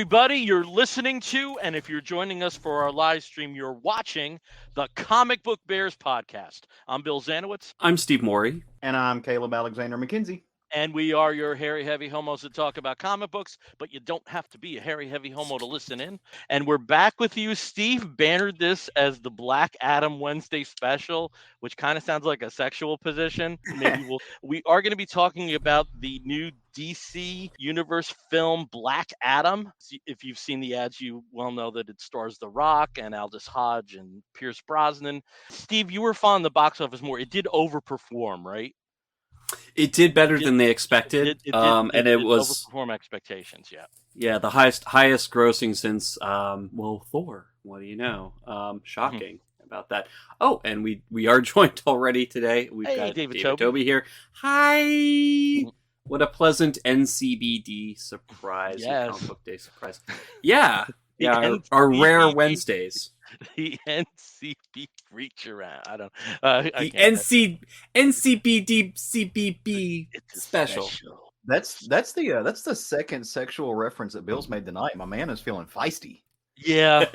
everybody. You're listening to, and if you're joining us for our live stream, you're watching the Comic Book Bears podcast. I'm Bill Zanowitz. I'm Steve Morey. And I'm Caleb Alexander McKenzie. And we are your hairy, heavy homos that talk about comic books, but you don't have to be a hairy, heavy homo to listen in. And we're back with you. Steve bannered this as the Black Adam Wednesday special, which kind of sounds like a sexual position. Maybe we are going to be talking about the new DC Universe film Black Adam. If you've seen the ads, you well know that it stars The Rock and Aldis Hodge and Pierce Brosnan. Steve, you were following the box office more. It did overperform, right? It did better than they expected, it did was overperform expectations. Yeah, the highest grossing since Thor. What do you know? Shocking about that. Oh, and we are joined already today. We've got David Toby here. Hi. What a pleasant NCBD surprise! Yes. Comic Book Day surprise. Yeah, our rare Wednesdays. The NCB reach around. I don't. The NCBD CBB special. That's the second sexual reference that Bill's made tonight. My man is feeling feisty. Yeah.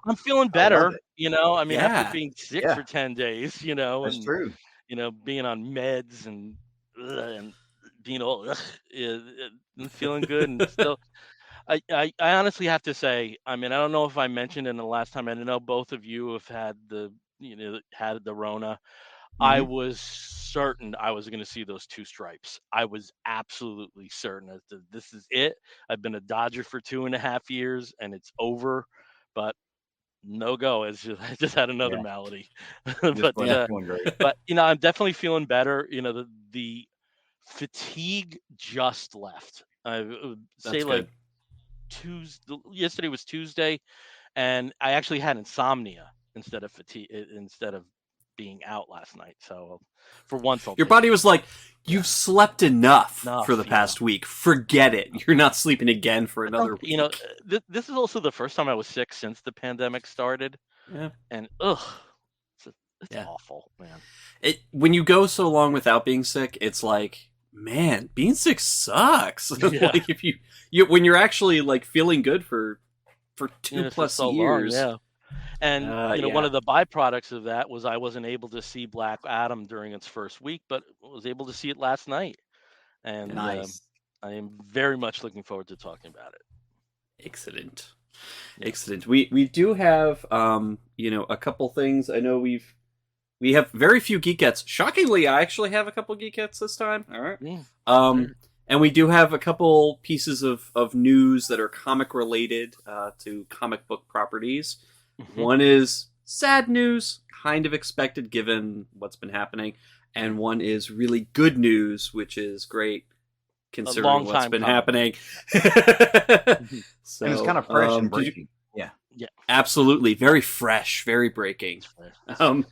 I'm feeling better. After being sick for 10 days. That's true. Being on meds and being all and feeling good and still. I honestly have to say, I don't know if I mentioned in the last time, I know both of you have had the Rona. Mm-hmm. I was certain I was going to see those two stripes. I was absolutely certain that this is it. I've been a Dodger for 2.5 years and it's over, but no go. I just had another malady. but I'm definitely feeling better. The fatigue just left. I would say like yesterday was Tuesday, and I actually had insomnia instead of fatigue, instead of being out last night. So for once, your body was like, "You've slept enough for the past week. Forget it. You're not sleeping again for another week." This is also the first time I was sick since the pandemic started. Yeah, and it's awful, man. When you go so long without being sick, it's like, man, being sick sucks. Yeah. Like if you when you're actually like feeling good for 2+ so years. Long, and one of the byproducts of that was I wasn't able to see Black Adam during its first week, but was able to see it last night. And nice. I am very much looking forward to talking about it. Excellent. We do have a couple things. I know we have very few geekettes. Shockingly, I actually have a couple geekettes this time. All right. Yeah. And we do have a couple pieces of news that are comic related to comic book properties. Mm-hmm. One is sad news, kind of expected given what's been happening, and one is really good news, which is great considering what's been happening. So, and it's kind of fresh and breaking. Yeah, absolutely, very fresh, very breaking. I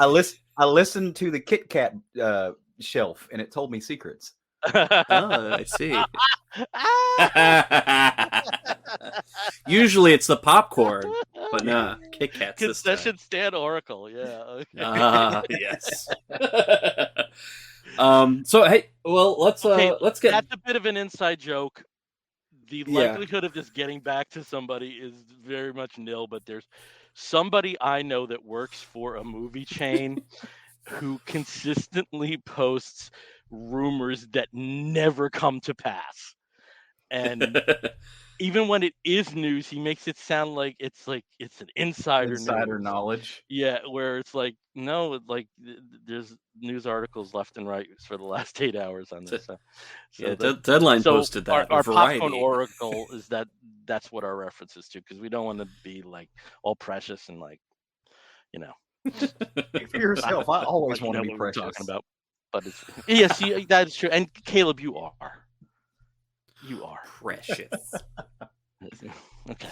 listened to the Kit Kat shelf, and it told me secrets. I see. Usually it's the popcorn, but nah, Kit Kats. Concession stand Oracle, yeah. Yes. So hey, well, let's get. That's a bit of an inside joke. The likelihood of this getting back to somebody is very much nil, but there's somebody I know that works for a movie chain who consistently posts rumors that never come to pass. And even when it is news, he makes it sound like it's an insider knowledge. Yeah, where it's like, no, like there's news articles left and right for the last 8 hours on this. Deadline posted that. Our popcorn oracle is that's what our reference is to, because we don't want to be like all precious and like, For yourself, I always want to be precious. Talking about, but yes, that's true. And Caleb, you are precious. Okay.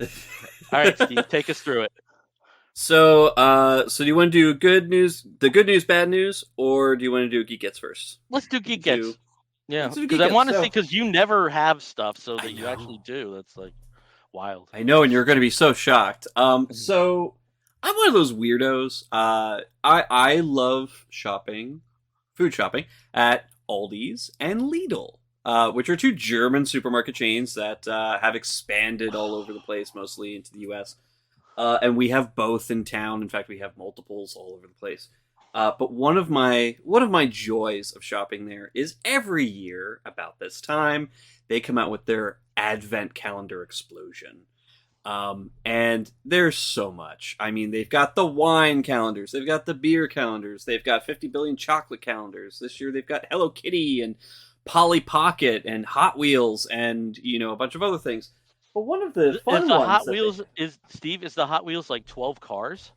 All right, Steve, take us through it. So do you want to do good news, bad news, or do you want to do Geek Gets first? Let's do Geek Gets. Yeah, because I want to see, because you never have stuff, so that you actually do. That's like wild. I know, and you're going to be so shocked. So I'm one of those weirdos. I love shopping food shopping at Aldi's and Lidl, which are two German supermarket chains that have expanded all over the place, mostly into the U.S. And we have both in town. In fact, we have multiples all over the place. But one of my joys of shopping there is every year about this time they come out with their Advent calendar explosion. And there's so much. I mean, they've got the wine calendars, they've got the beer calendars, they've got 50 billion chocolate calendars. This year they've got Hello Kitty and Polly Pocket and Hot Wheels and, a bunch of other things. But one of the fun is the ones Hot Wheels is the Hot Wheels like 12 cars?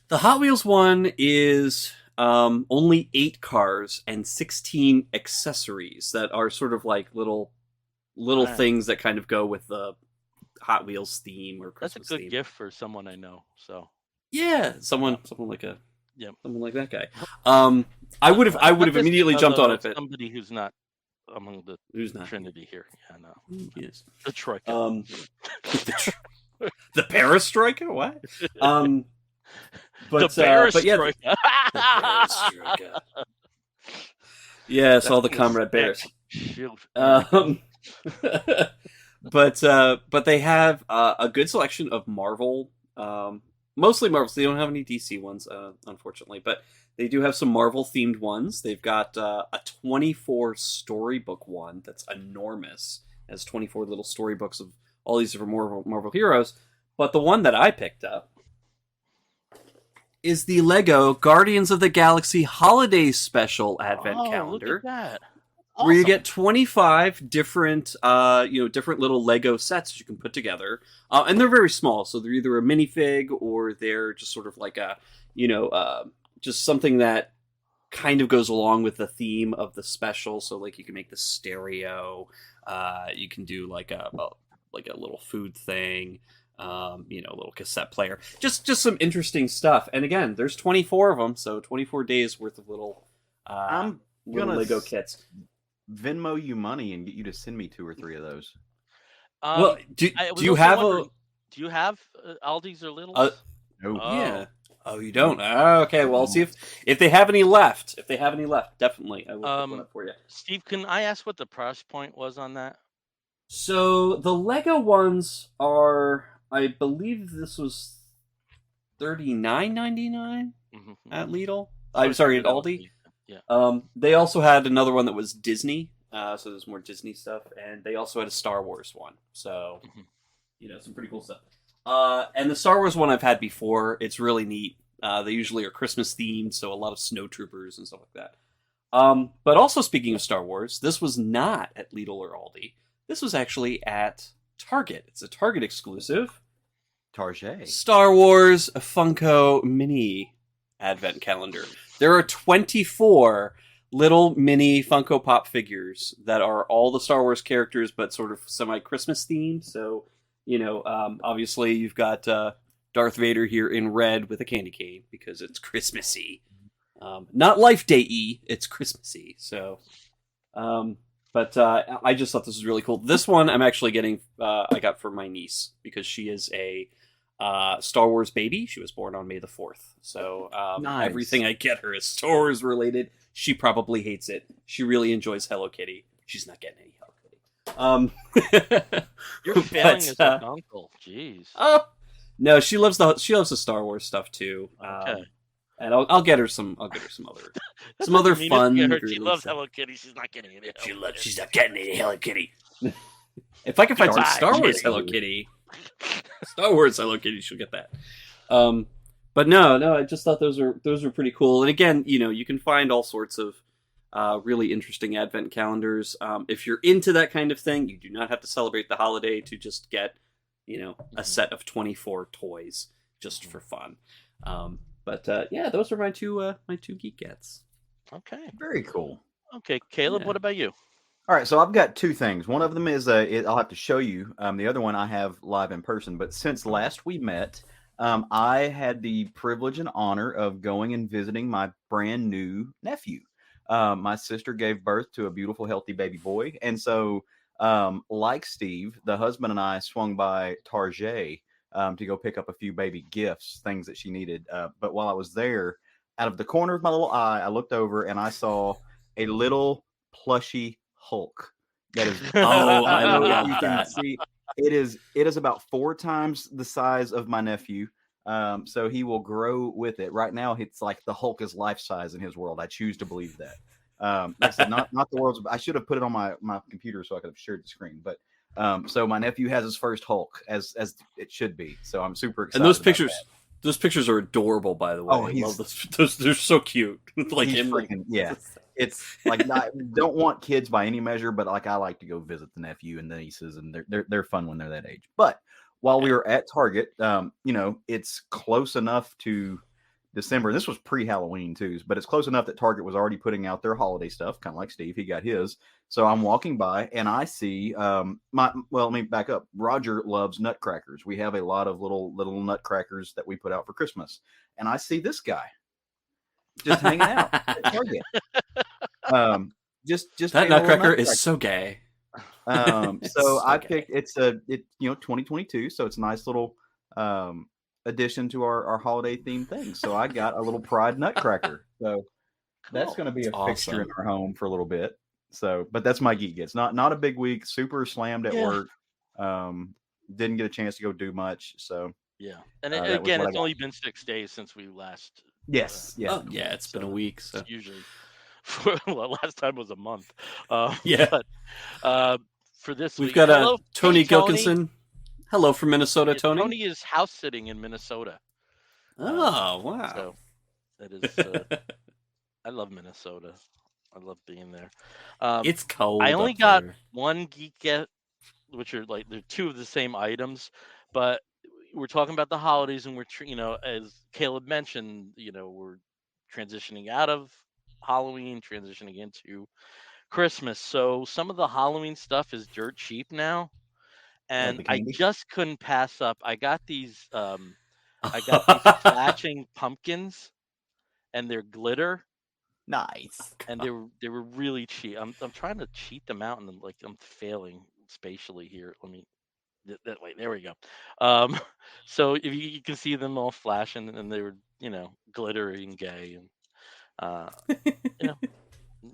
The Hot Wheels one is only 8 cars and 16 accessories that are sort of like little things that kind of go with the Hot Wheels theme or Christmas. That's a good theme. gift for someone I know. So yeah, someone like someone like that guy. I would have immediately jumped on it. Somebody who's not among the Trinity here. Yeah, no. Yes. The Troika. The Perestroika? What? But, the Perestroika. The Perestroika. Yes, all the comrade bears. But they have a good selection of Marvel, mostly Marvel. So they don't have any DC ones, unfortunately, but they do have some Marvel themed ones. They've got a 24 storybook one that's enormous. It has 24 little storybooks of all these different Marvel heroes. But the one that I picked up is the Lego Guardians of the Galaxy Holiday Special Advent Calendar. Look at that. Awesome. Where you get 25 different, different little Lego sets that you can put together, and they're very small. So they're either a minifig or they're just sort of like a, just something that kind of goes along with the theme of the special. So like you can make the stereo, you can do like a little food thing, a little cassette player, just some interesting stuff. And again, there's 24 of them, so 24 days worth of little Lego kits. Venmo you money and get you to send me 2 or 3 of those. Well, do you have Aldi's or Lidl's? No. Yeah. Oh, you don't? Okay. Well, I'll see if they have any left. If they have any left, definitely I will pick one up for you. Steve, can I ask what the price point was on that? So the Lego ones are, I believe this was $39.99 at Lidl. I'm sorry, at Aldi. Yeah. They also had another one that was Disney, so there's more Disney stuff, and they also had a Star Wars one. So, some pretty cool stuff. And the Star Wars one I've had before. It's really neat. They usually are Christmas themed, so a lot of snowtroopers and stuff like that. But also speaking of Star Wars, this was not at Lidl or Aldi. This was actually at Target. It's a Target exclusive. Target. Star Wars Funko Mini Advent Calendar. There are 24 little mini Funko Pop figures that are all the Star Wars characters, but sort of semi-Christmas themed. So, obviously you've got Darth Vader here in red with a candy cane because it's Christmassy. Not Life Day-y, it's Christmassy. So, but I just thought this was really cool. This one I'm actually getting, I got for my niece because she is a Star Wars baby. She was born on May the 4th. So nice. Everything I get her is Star Wars related. She probably hates it. She really enjoys Hello Kitty. She's not getting any Hello Kitty. You're failing as an uncle. Jeez. Oh no, she loves the Star Wars stuff too. Okay. And I'll get her some other fun. She loves Hello Kitty. She's not getting any. She's not getting any Hello Kitty. If I can find some Star Wars Hello Kitty. Star Wars Hello Kitty, she'll get that. But no, I just thought those were pretty cool. And again, you can find all sorts of really interesting Advent calendars. If you're into that kind of thing, you do not have to celebrate the holiday to just get, a set of 24 toys just for fun. But those are my two geek gets. Okay, very cool. Okay, Caleb, what about you? All right, so I've got 2 things. One of them is I'll have to show you. The other one I have live in person. But since last we met, I had the privilege and honor of going and visiting my brand new nephew. My sister gave birth to a beautiful, healthy baby boy. And so, like Steve, the husband and I swung by Target to go pick up a few baby gifts, things that she needed. But while I was there, out of the corner of my little eye, I looked over and I saw a little plushy Hulk. That is, Oh, I I don't know if love you can that. see. It is about 4 times the size of my nephew. So he will grow with it. Right now, it's like the Hulk is life size in his world. I choose to believe that. Like I said, not the world's. I should have put it on my computer so I could have shared the screen. But so my nephew has his first Hulk, as it should be. So I'm super excited. And those about pictures, that. those pictures are adorable. By the way, Oh, I love those. They're so cute. Like he's him, freaking yeah. It's like don't want kids by any measure, but like I like to go visit the nephew and the nieces, and they're fun when they're that age. But while we were at Target, it's close enough to December. This was pre-Halloween too, but it's close enough that Target was already putting out their holiday stuff, kind of like Steve. He got his. So I'm walking by and I see let me back up. Roger loves nutcrackers. We have a lot of little nutcrackers that we put out for Christmas, and I see this guy just hanging out at Target. Just that nutcracker is so gay. So I picked it's 2022, so it's a nice little addition to our holiday themed thing. So I got a little Pride nutcracker. So that's going to be a fixture in our home for a little bit. So, but that's my geek gets. Not a big week. Super slammed at work. Didn't get a chance to go do much. So yeah, and again, it's only been 6 days since we last. Yes. It's been a week. So usually, last time was a month. But for this we've week, got Tony Gilkinson. Hello from Minnesota, Tony. Tony is house sitting in Minnesota. Oh wow! So that is. I love Minnesota. I love being there. It's cold. I only got one geek get, which are like they're two of the same items, but we're talking about the holidays, and we're as Caleb mentioned, we're transitioning out of Halloween, transitioning into Christmas. So some of the Halloween stuff is dirt cheap now, and like I just couldn't pass up. I got these flashing pumpkins, and they're glitter. Nice. And they were really cheap. I'm trying to cheat them out, and I'm failing spatially here. Let me that way. There we go. So if you can see them all flashing, and they were glittery and gay, and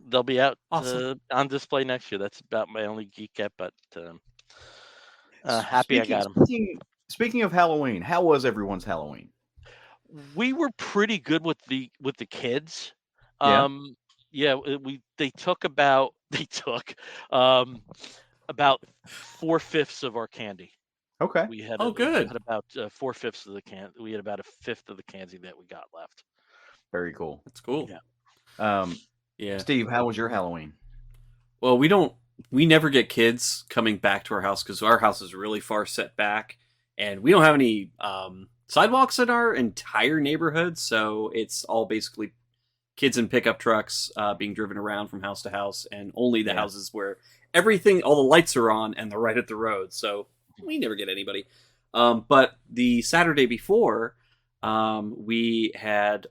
they'll be out on display next year. That's about my only geek get, but happy I got them. Speaking of Halloween, how was everyone's Halloween? We were pretty good with the kids. They took about 4/5 of our candy. Okay. We had good. We had about 4/5 of the can. We had about 1/5 of the candy that we got left. Very cool. That's cool. Yeah. Steve, how was your Halloween? Well, we never get kids coming back to our house because our house is really far set back, and we don't have any sidewalks in our entire neighborhood, so it's all basically kids in pickup trucks being driven around from house to house, and only the houses where all the lights are on and they're right at the road. So we never get anybody. But the Saturday before, we had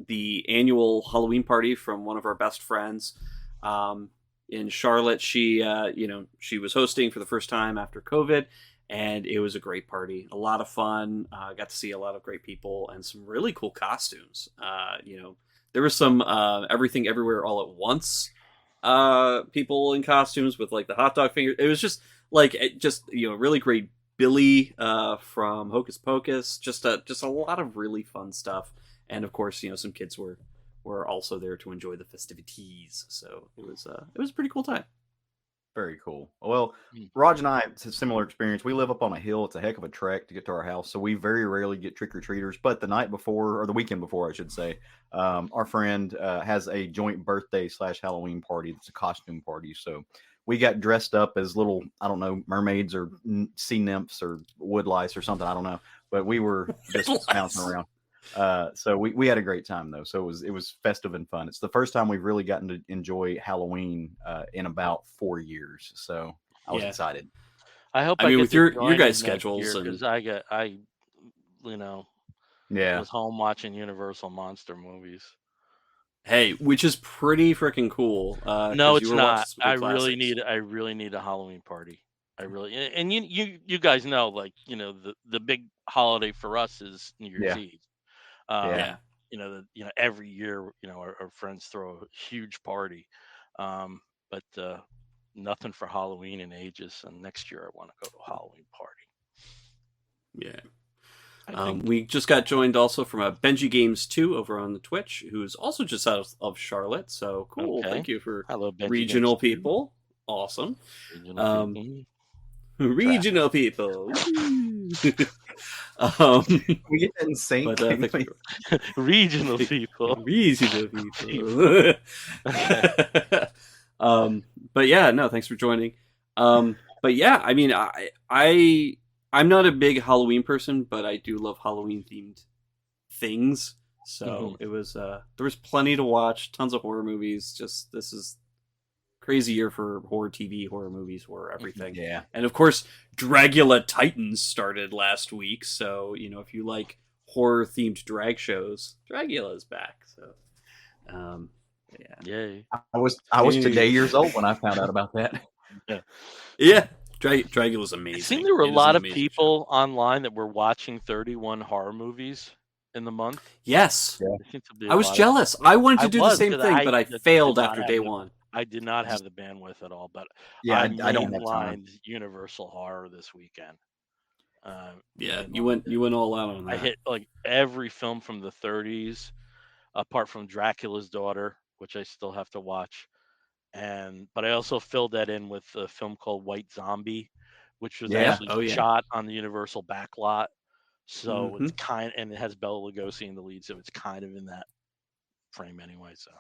the annual Halloween party from one of our best friends in Charlotte. She was hosting for the first time after COVID. And it was a great party, a lot of fun. Got to see a lot of great people and some really cool costumes. There was some Everything Everywhere All at Once people in costumes with like the hot dog finger. It was just really great. Billy from Hocus Pocus. Just a lot of really fun stuff. And of course, some kids were also there to enjoy the festivities. So it was a pretty cool time. Very cool. Well, Raj and I, it's a similar experience. We live up on a hill. It's a heck of a trek to get to our house. So we very rarely get trick-or-treaters. But the night before, or the weekend before, I should say, our friend has a joint birthday / Halloween party. It's a costume party. So we got dressed up as little, I don't know, mermaids or sea nymphs or wood lice or something. I don't know. But we were just bouncing around. So we had a great time though. So it was festive and fun. It's the first time we've really gotten to enjoy Halloween in about 4 years. So I was excited. I hope. I mean, with your guys' schedules, because I was home watching Universal monster movies. Hey, which is pretty freaking cool. No, it's not. I really need a Halloween party. I really, and you guys know, like the big holiday for us is New Year's Eve. every year, our friends throw a huge party, but nothing for Halloween in ages. And next year I want to go to a Halloween party. Yeah. I think We just got joined also from Benji Games 2 over on the Twitch, who's also just out of Charlotte. So cool. Okay. Thank you for Hello, Benji regional Games 2. people. Awesome. Regional people. Regional people. We get that in sync. But, Regional people. Regional people. But yeah, no, thanks for joining. But yeah, I mean, I'm not a big Halloween person, but I do love Halloween themed things. So it was there was plenty to watch, tons of horror movies. Just this is crazy year for horror TV, horror movies, horror everything. Yeah. And of course, Dragula Titans started last week. So, if you like horror themed drag shows, Dragula's back. So yeah. Yay. I was today years old when I found out about that. Yeah. Dragula's amazing. It seemed there were a lot of people online that were watching 31 horror movies in the month. Yes. Yeah. I was jealous. I wanted to do the same thing, but I failed after day one. I did not have the bandwidth at all, but yeah, I don't have time. Universal Horror this weekend. Yeah, you went all out on that. I hit like every film from the 30s, apart from Dracula's Daughter, which I still have to watch. But I also filled that in with a film called White Zombie, which was actually shot on the Universal backlot. So it's and it has Bela Lugosi in the lead, so it's kind of in that frame anyway. So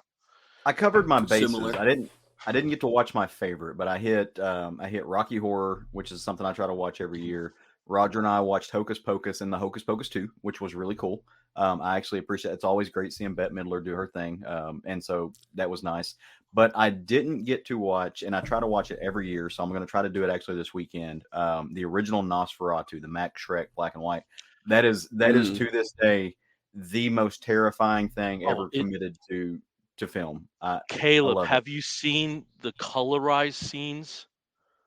I covered my bases. Similar. I didn't get to watch my favorite, but I hit Rocky Horror, which is something I try to watch every year. Roger and I watched Hocus Pocus and the Hocus Pocus 2, which was really cool. I actually appreciate it. It's always great seeing Bette Midler do her thing. And so that was nice. But I didn't get to watch, and I try to watch it every year, so I'm going to try to do it actually this weekend. The original Nosferatu, the Max Schreck black and white. That is to this day the most terrifying thing ever committed to film. Caleb, have you seen the colorized scenes?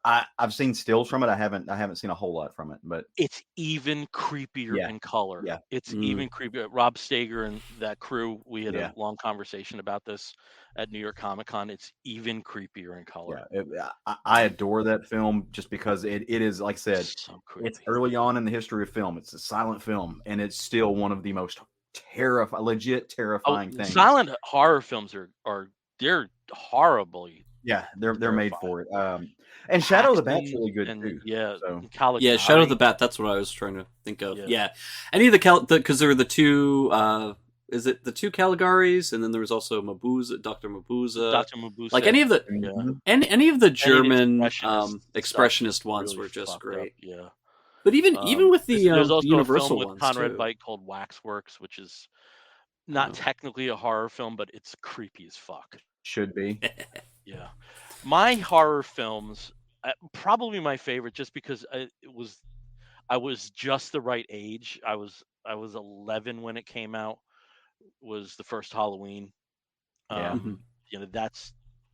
I've seen stills from it. I haven't seen a whole lot from it, but it's even creepier in color. Yeah, it's even creepier. Rob Steger and that crew, we had a long conversation about this at New York Comic Con. It's even creepier in color. Yeah, I adore that film just because it is, like I said, so creepy. It's early on in the history of film. It's a silent film, and it's still one of the most legit terrifying things. Silent horror films are they're horribly. Yeah, they're made for it. And Shadow of the Bat's really good too. Yeah, so. Shadow of the Bat. That's what I was trying to think of. Yeah. Any of the because there were the two. Is it the two Caligaris, and then there was also Mabuza, Dr. Mabuza. Dr. Mabuza. Like any of the any of the German expressionist ones really were just great. Up, yeah. But even with the there's also Universal a film with ones Conrad too. Veidt called Waxworks, which is not technically a horror film, but it's creepy as fuck. Should be. Yeah. My horror films, probably my favorite, just because I was just the right age. I was 11 when it came out. Was the first Halloween. That's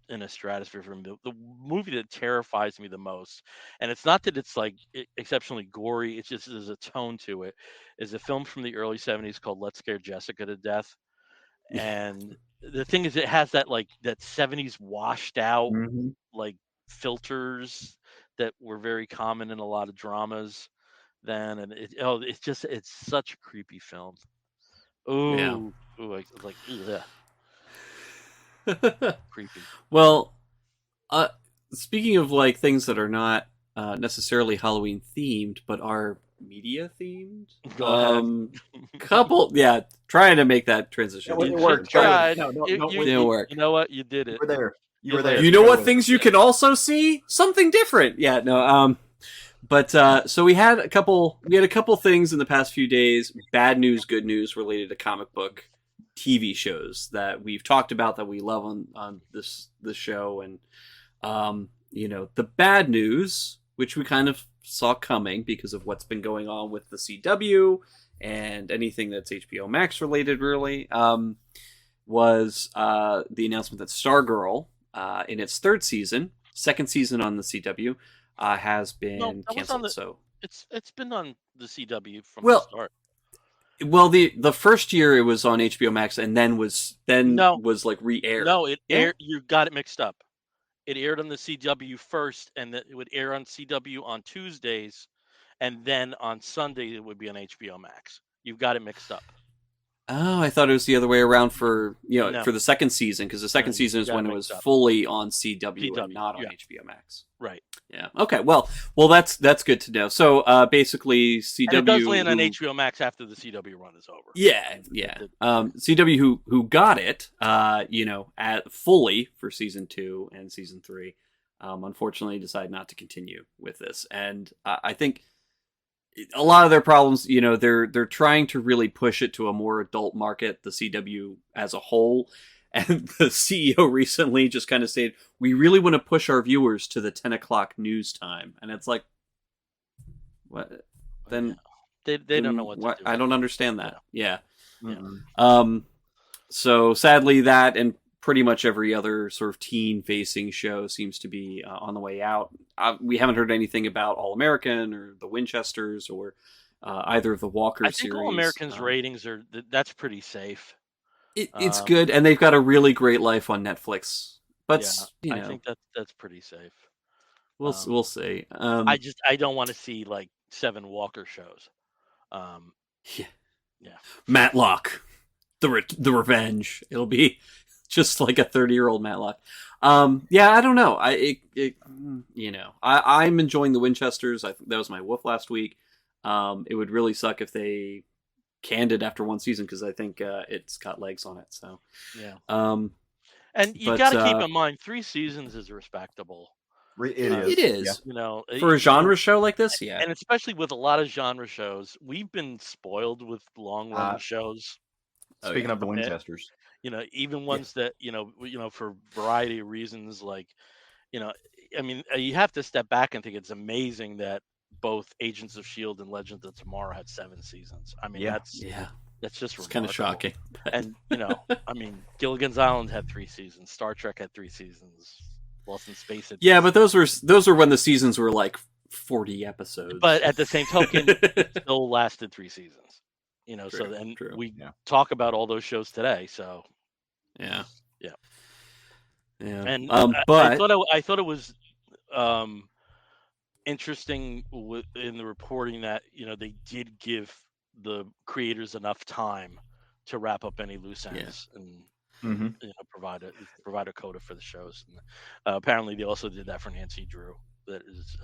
in a stratosphere for me. The movie that terrifies me the most, and it's not that it's like exceptionally gory. It's just there's a tone to it. Is a film from the early 70s called Let's Scare Jessica to Death, and the thing is, it has that 70s washed out like filters that were very common in a lot of dramas then, and it's such a creepy film. Ooh, creepy. Well, speaking of things that are not necessarily Halloween themed, but are media themed, trying to make that transition. It worked. Tried. It didn't work. You know what? You did it. You were there. You know what things you can also see? Something different. Yeah, no. But so we had a couple things in the past few days, bad news, good news related to comic book TV shows that we've talked about that we love on this show, and the bad news, which we kind of saw coming because of what's been going on with the CW and anything that's HBO Max related, really, was the announcement that Stargirl, in its second season on the CW, has been canceled. It's been on the CW from the start. Well, the first year it was on HBO Max, and then was like re-aired. No, it aired. You got it mixed up. It aired on the CW first, and it would air on CW on Tuesdays, and then on Sunday it would be on HBO Max. You've got it mixed up. Oh, I thought it was the other way around for No. for the second season, because the second season is when it was fully on CW and not on HBO Max. Right. Yeah. Okay. Well, that's good to know. So basically, CW. And it does land on HBO Max after the CW run is over. Yeah. CW who got it, at fully for season 2 and season 3, unfortunately decided not to continue with this, and I think a lot of their problems, they're trying to really push it to a more adult market, the CW as a whole. And the CEO recently just kind of stated, we really want to push our viewers to the 10 o'clock news time. And it's like, what? Then they don't know what to do. I don't understand that. Yeah. Mm-hmm. So sadly, that and pretty much every other sort of teen-facing show seems to be on the way out. We haven't heard anything about All American or the Winchesters or either of the Walker series. I think All American's ratings that's pretty safe. It's good, and they've got a really great life on Netflix. But I think that's pretty safe. We'll see. I don't want to see like 7 Walker shows. Yeah. Matlock, the Revenge. It'll be just like a 30-year-old Matlock. I don't know. I'm enjoying the Winchesters. I think that was my woof last week. It would really suck if they canned it after one season, because I think it's got legs on it. So yeah. And you got to keep in mind 3 seasons is respectable. It is. Yeah. For a genre show like this, yeah. And especially with a lot of genre shows, we've been spoiled with long-run shows. Speaking of the Winchesters. Even ones that, for variety of reasons, like, I mean, you have to step back and think it's amazing that both Agents of S.H.I.E.L.D. and Legends of Tomorrow had 7 seasons. I mean, that's just kind of shocking. And, I mean, Gilligan's Island had 3 seasons. Star Trek had 3 seasons. Lost in Space had 3 but those were when the seasons were like 40 episodes. But at the same token, it still lasted 3 seasons. We talk about all those shows today. So yeah. And but I thought it was interesting in the reporting that they did give the creators enough time to wrap up any loose ends and provide a coda for the shows. And, apparently, they also did that for Nancy Drew, that is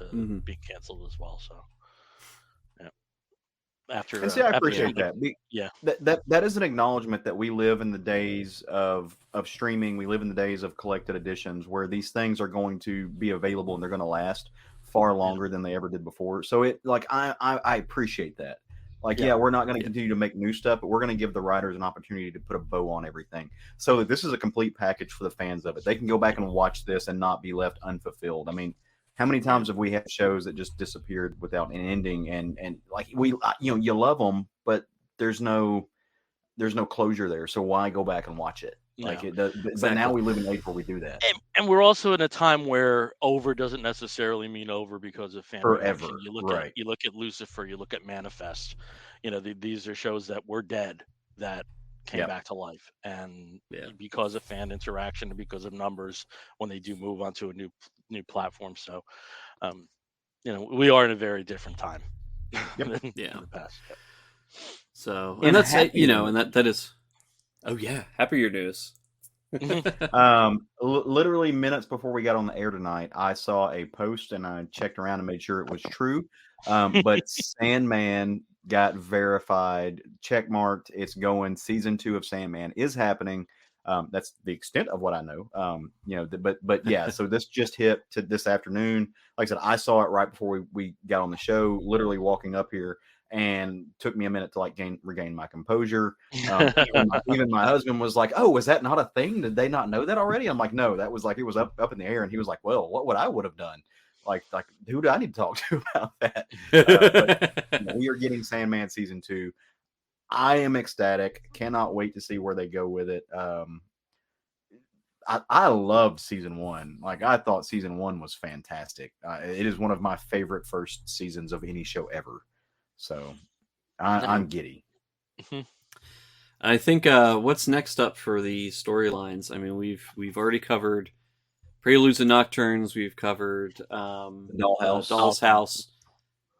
being canceled as well. So. I appreciate that. That is an acknowledgement that we live in the days of streaming. We live in the days of collected editions, where these things are going to be available and they're going to last far longer than they ever did before. So I appreciate that. We're not going to continue to make new stuff, but we're going to give the writers an opportunity to put a bow on everything. So this is a complete package for the fans of it. They can go back and watch this and not be left unfulfilled. I mean, how many times have we had shows that just disappeared without an ending, and like you love them, but there's no closure there. So why go back and watch it? But now we live in an age where we do that. And we're also in a time where over doesn't necessarily mean over because of fan forever. You look at Lucifer, you look at Manifest. These are shows that were dead that came back to life, and because of fan interaction and because of numbers when they do move onto a new platform. So we are in a very different time than in the past. So and that's and that is happier news. Literally minutes before we got on the air tonight, I saw a post and I checked around and made sure it was true. But Sandman got verified, check marked. It's going. Season 2 of Sandman is happening. That's the extent of what I know. But yeah. So this just hit to this afternoon. Like I said, I saw it right before we got on the show. Literally walking up here, and took me a minute to regain my composure. Even my husband was like, "Oh, was that not a thing? Did they not know that already?" I'm like, "No, that was it was up in the air." And he was like, "Well, what would I would have done? Like who do I need to talk to about that?" But we are getting Sandman season 2. I am ecstatic. Cannot wait to see where they go with it. I loved season 1. I thought season 1 was fantastic. It is one of my favorite first seasons of any show ever. So I'm giddy. I think what's next up for the storylines? I mean, we've already covered Preludes and Nocturnes. We've covered Doll's House,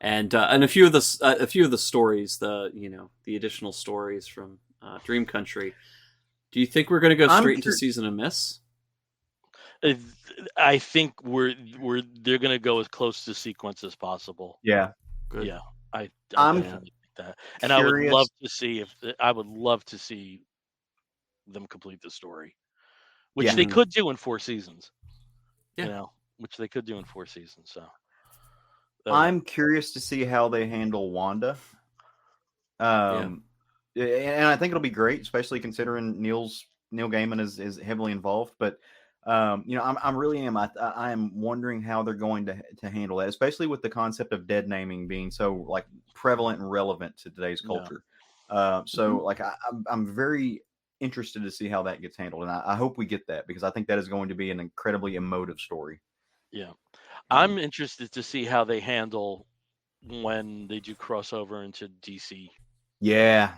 and a few of the stories. The additional stories from Dream Country. Do you think we're going to go straight into Season of Mists? I think they're going to go as close to sequence as possible. Yeah, good. Yeah, I definitely think that, and I would love to see them complete the story, which they could do in 4 seasons. Yeah. Which they could do in 4 seasons. So I'm curious to see how they handle Wanda. And I think it'll be great, especially considering Neil Gaiman is heavily involved. But I am wondering how they're going to handle that, especially with the concept of dead naming being so like prevalent and relevant to today's culture. I'm very interested to see how that gets handled, and I hope we get that, because I think that is going to be an incredibly emotive story. Yeah, I'm interested to see how they handle when they do crossover into DC. Yeah,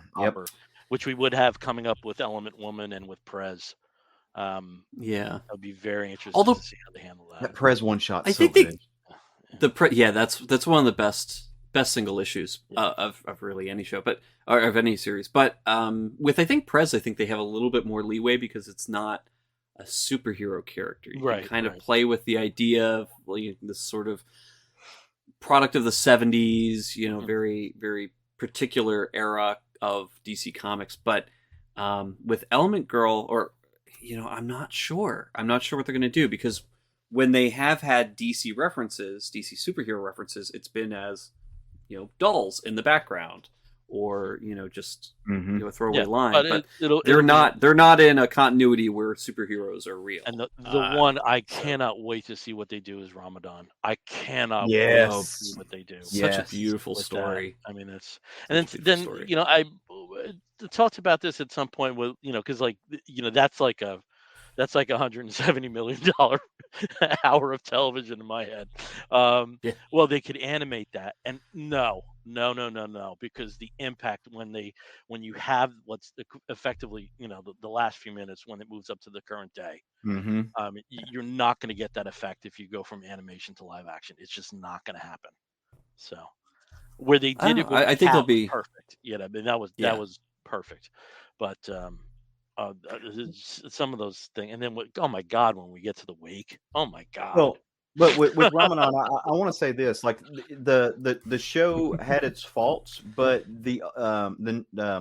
which we would have coming up with Element Woman and with Prez. I'd be very interested to see how they handle that. That Prez one shot. I think good. That's one of the best single issues of really any show, but or of any series. But with I think Prez, I think they have a little bit more leeway because it's not a superhero character. You can kind of play with the idea of this sort of product of the 70s, very, very particular era of DC Comics. But with Element Girl, or I'm not sure what they're going to do, because when they have had DC superhero references, it's been as dolls in the background, or just a throwaway line. But they're not in a continuity where superheroes are real. And the one I cannot wait to see what they do is Ramadan. I cannot wait to see what they do. Such a beautiful story. That. I mean, it's and then I talked about this at some point with because that's like $170 million hour of television in my head. Well, they could animate that, and no, because the impact when you have what's effectively the last few minutes when it moves up to the current day, you're not going to get that effect if you go from animation to live action. It's just not going to happen. So where they did it, I think they'll be perfect. I mean that was perfect, but. Some of those things, and then oh my god, when we get to the wake, oh my god. Well, but with Ramadan, I want to say this: like the show had its faults, but the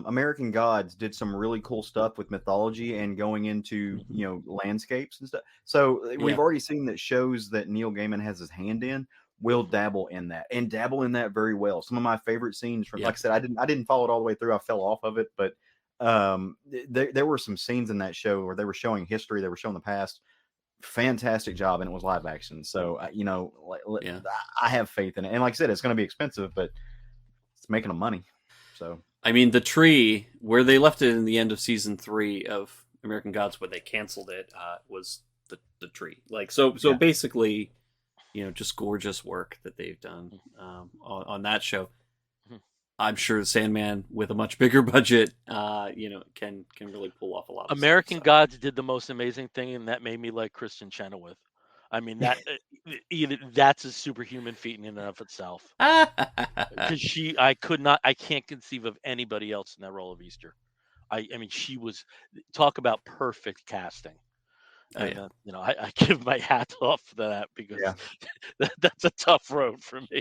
American Gods did some really cool stuff with mythology and going into landscapes and stuff. So we've already seen that shows that Neil Gaiman has his hand in will dabble in that very well. Some of my favorite scenes from, like I said, I didn't follow it all the way through. I fell off of it, but there were some scenes in that show where they were showing history, they were showing the past. Fantastic job, and it was live action. So I have faith in it, and like I said, it's going to be expensive, but it's making them money. So I mean, the tree where they left it in the end of season 3 of American Gods, when they canceled it, was the tree. Basically, just gorgeous work that they've done on that show. I'm sure Sandman, with a much bigger budget, can really pull off a lot of American stuff, Gods did the most amazing thing, and that made me like Kristen Chenoweth. I mean, that's a superhuman feat in and of itself. Because I can't conceive of anybody else in that role of Easter. I mean, she was, talk about perfect casting. And, I give my hat off for that, because that's a tough road for me.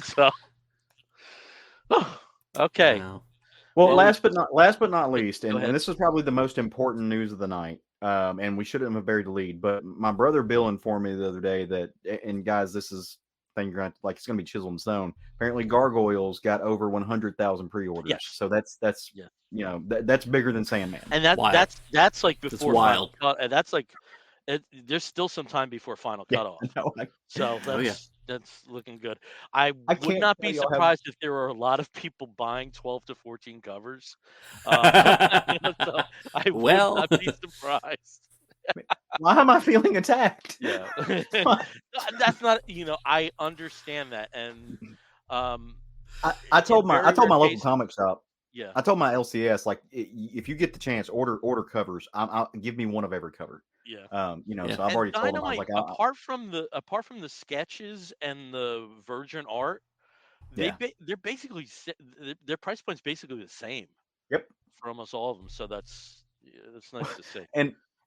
So. Okay. Wow. Well, last but not least, and this is probably the most important news of the night, and we shouldn't have buried the lead, but my brother Bill informed me the other day that, and guys, this is thing like it's going to be chiseled in stone. Apparently, Gargoyles got over 100,000 pre-orders. Yes. So that's that's bigger than Sandman. And that's like before final cut. That's like there's still some time before final cutoff. So that's looking good. I would not be surprised if there were a lot of people buying 12 to 14 covers. So I would not be surprised. Why am I feeling attacked? Yeah, that's not. I understand that, and I told my local comic shop. Yeah. I told my LCS, like, if you get the chance, order covers. I'll give me one of every cover. Yeah. So I've And already told them. I was Dynamite, like, apart from the sketches and the Virgin art, yeah, they're basically their price point's basically the same yep. for almost all of them. So that's nice to see.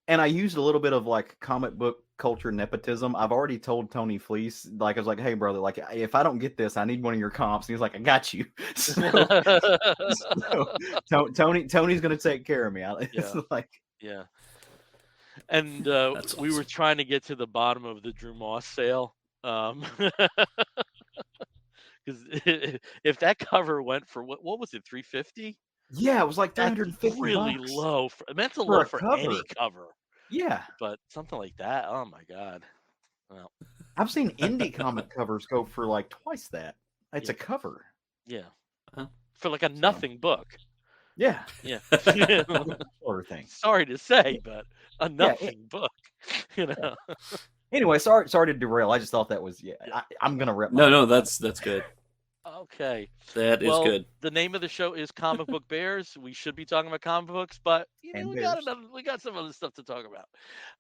And I used a little bit of like comic book culture nepotism. I've already told Tony Fleece, like, I was like, hey brother, like, if I don't get this, I need one of your comps. And he's like, I got you. Tony's gonna take care of me. It's Yeah. like, Yeah. And That's we were awesome. trying to get to the bottom of the Drew Moss sale. Because if that cover went for what was it, 350? yeah, it was like That's really $350 low. That's a for low a for any cover. cover. Yeah, But something like that, oh my god. Well, I've seen indie comic covers go for like twice that. It's yeah, a cover. yeah. Huh? For like a So nothing book. yeah, Yeah. like a color thing. Sorry to say, but a Yeah. nothing book. You Yeah. know. Anyway, sorry to derail. I just thought that was Yeah. I'm gonna rep my. No, that's good. Okay. That is Well, good. the name of the show is Comic Book Bears. We should be talking about comic books, but And bears. we got some other stuff to talk about.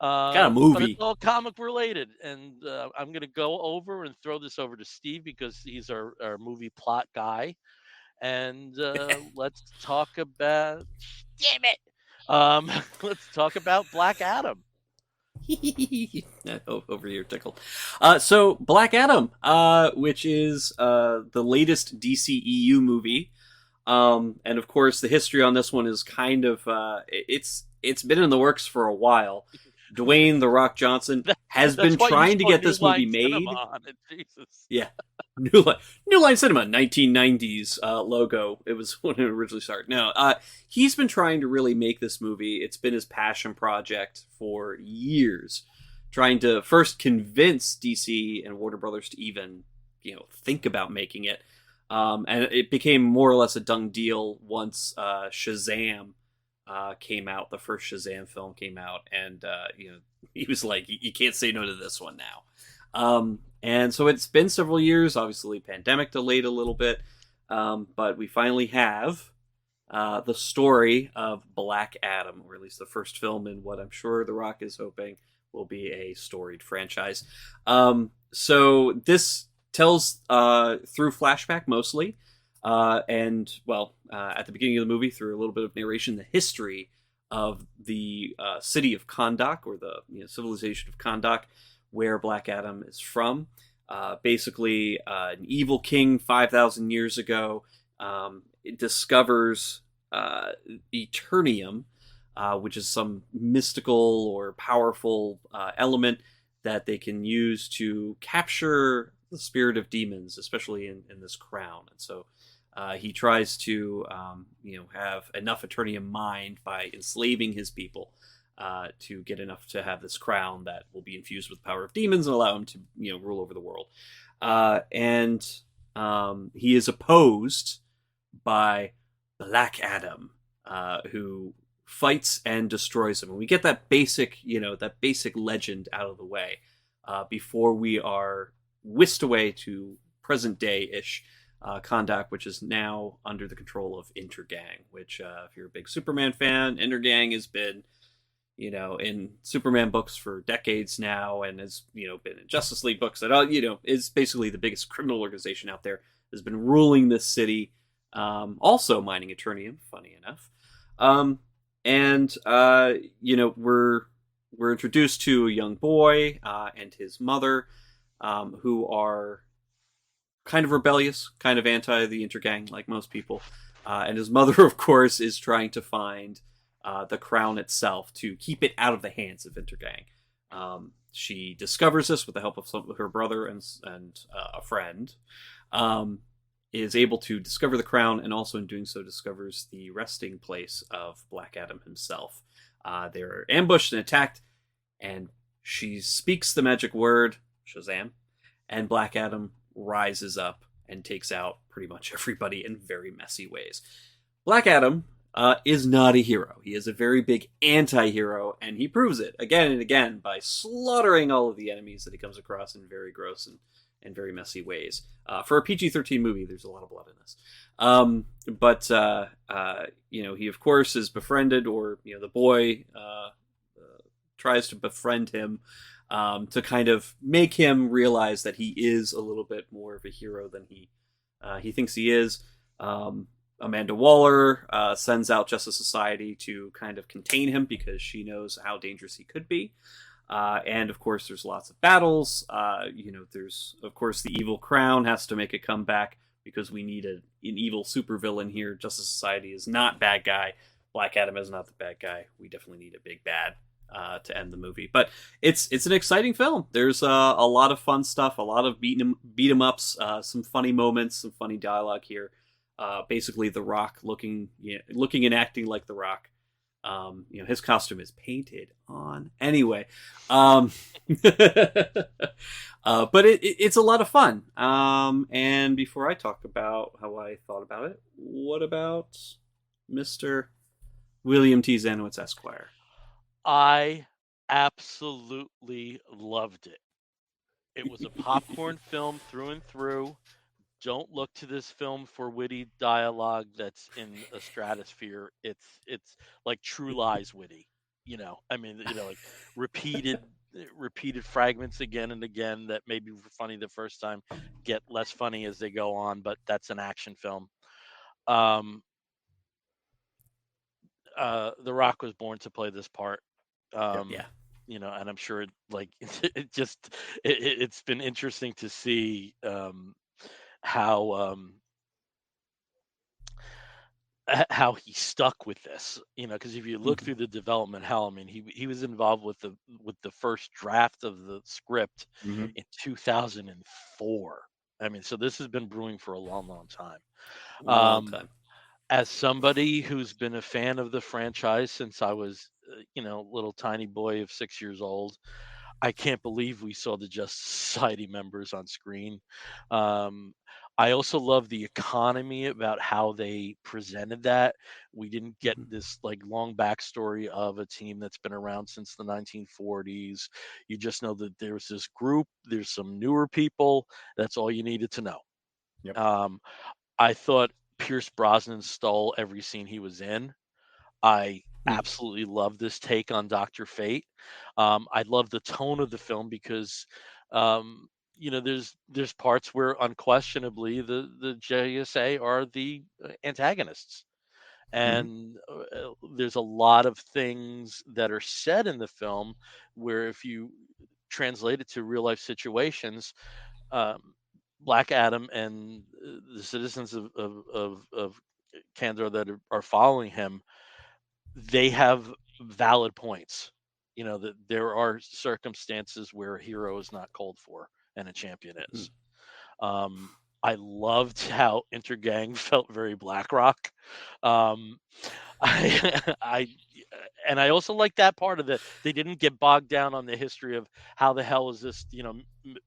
Got a But it's movie. all comic related, and I'm gonna go over and throw this over to Steve because he's our movie plot guy, and let's talk about. Damn it! Let's talk about Black Adam. Over here, tickled. So Black Adam, which is the latest DCEU movie, and of course the history on this one is kind of it's been in the works for a while. Dwayne "The Rock" Johnson has That's been why you trying to saw get New this movie Line made. Cinema on it. Jesus. Yeah, New Line Cinema, 1990s logo. It was when it originally started. No, he's been trying to really make this movie. It's been his passion project for years, trying to first convince DC and Warner Brothers to even think about making it. And it became more or less a done deal once Shazam came out. The first Shazam film came out, and he was like, "You can't say no to this one now." And so it's been several years. Obviously, pandemic delayed a little bit, but we finally have the story of Black Adam, or at least the first film in what I'm sure The Rock is hoping will be a storied franchise. So this tells through flashback mostly, and at the beginning of the movie through a little bit of narration, the history of the city of Kahndaq, or the civilization of Kahndaq, where Black Adam is from. Basically, an evil king 5,000 years ago it discovers Eternium, which is some mystical or powerful element that they can use to capture the spirit of demons, especially in this crown. And so he tries to have enough Eternium mined by enslaving his people to get enough to have this crown that will be infused with the power of demons and allow him to rule over the world. And he is opposed by Black Adam, who fights and destroys him. And we get that basic legend out of the way before we are whisked away to present day-ish Kahndaq, which is now under the control of Intergang, which if you're a big Superman fan, Intergang has been in Superman books for decades now, and has been in Justice League books. That is basically the biggest criminal organization out there. Has been ruling this city, also mining Eternium. Funny enough, we're introduced to a young boy and his mother, who are kind of rebellious, kind of anti the Intergang, like most people. And his mother, of course, is trying to find the crown itself to keep it out of the hands of Intergang. She discovers this with the help of her brother and a friend. Is able to discover the crown, and also in doing so discovers the resting place of Black Adam himself. They're ambushed and attacked, and she speaks the magic word, Shazam, and Black Adam rises up and takes out pretty much everybody in very messy ways. Black Adam is not a hero. He is a very big anti-hero, and he proves it again and again by slaughtering all of the enemies that he comes across in very gross and in very messy ways. For a PG-13 movie, there's a lot of blood in this. But he of course is befriended, or the boy tries to befriend him to kind of make him realize that he is a little bit more of a hero than he thinks he is. Amanda Waller sends out Justice Society to kind of contain him because she knows how dangerous he could be. And of course, there's lots of battles. There's of course the evil crown has to make a comeback because we need an evil supervillain here. Justice Society is not bad guy. Black Adam is not the bad guy. We definitely need a big bad to end the movie. But it's an exciting film. There's a lot of fun stuff, a lot of beat 'em ups, some funny moments, some funny dialogue here. Basically, The Rock looking and acting like The Rock. His costume is painted on anyway. But it's a lot of fun. And before I talk about how I thought about it, what about Mr. William T. Zanowitz Esquire? I absolutely loved it. It was a popcorn film through and through. Don't look to this film for witty dialogue that's in a stratosphere. It's like True Lies witty. Like repeated fragments again and again that maybe were funny the first time get less funny as they go on, but that's an action film. The Rock was born to play this part. Yeah. And I'm sure it's been interesting to see how he stuck with this, because if you look through the development hell, I mean, he was involved with the first draft of the script in 2004. I mean, so this has been brewing for a long time. Long time. As somebody who's been a fan of the franchise since I was, little tiny boy of 6 years old, I can't believe we saw the Justice Society members on screen. I also love the economy about how they presented that. We didn't get this like long backstory of a team that's been around since the 1940s. You just know that there's this group, there's some newer people. That's all you needed to know. Yep. I thought Pierce Brosnan stole every scene he was in. I absolutely love this take on Dr. Fate. I love the tone of the film because there's parts where unquestionably the JSA are the antagonists. And there's a lot of things that are said in the film where if you translate it to real life situations, Black Adam and the citizens of Kandor that are following him, they have valid points. That there are circumstances where a hero is not called for and a champion is. I loved how Intergang felt very BlackRock. I and I also like that part of it. They didn't get bogged down on the history of how the hell is this,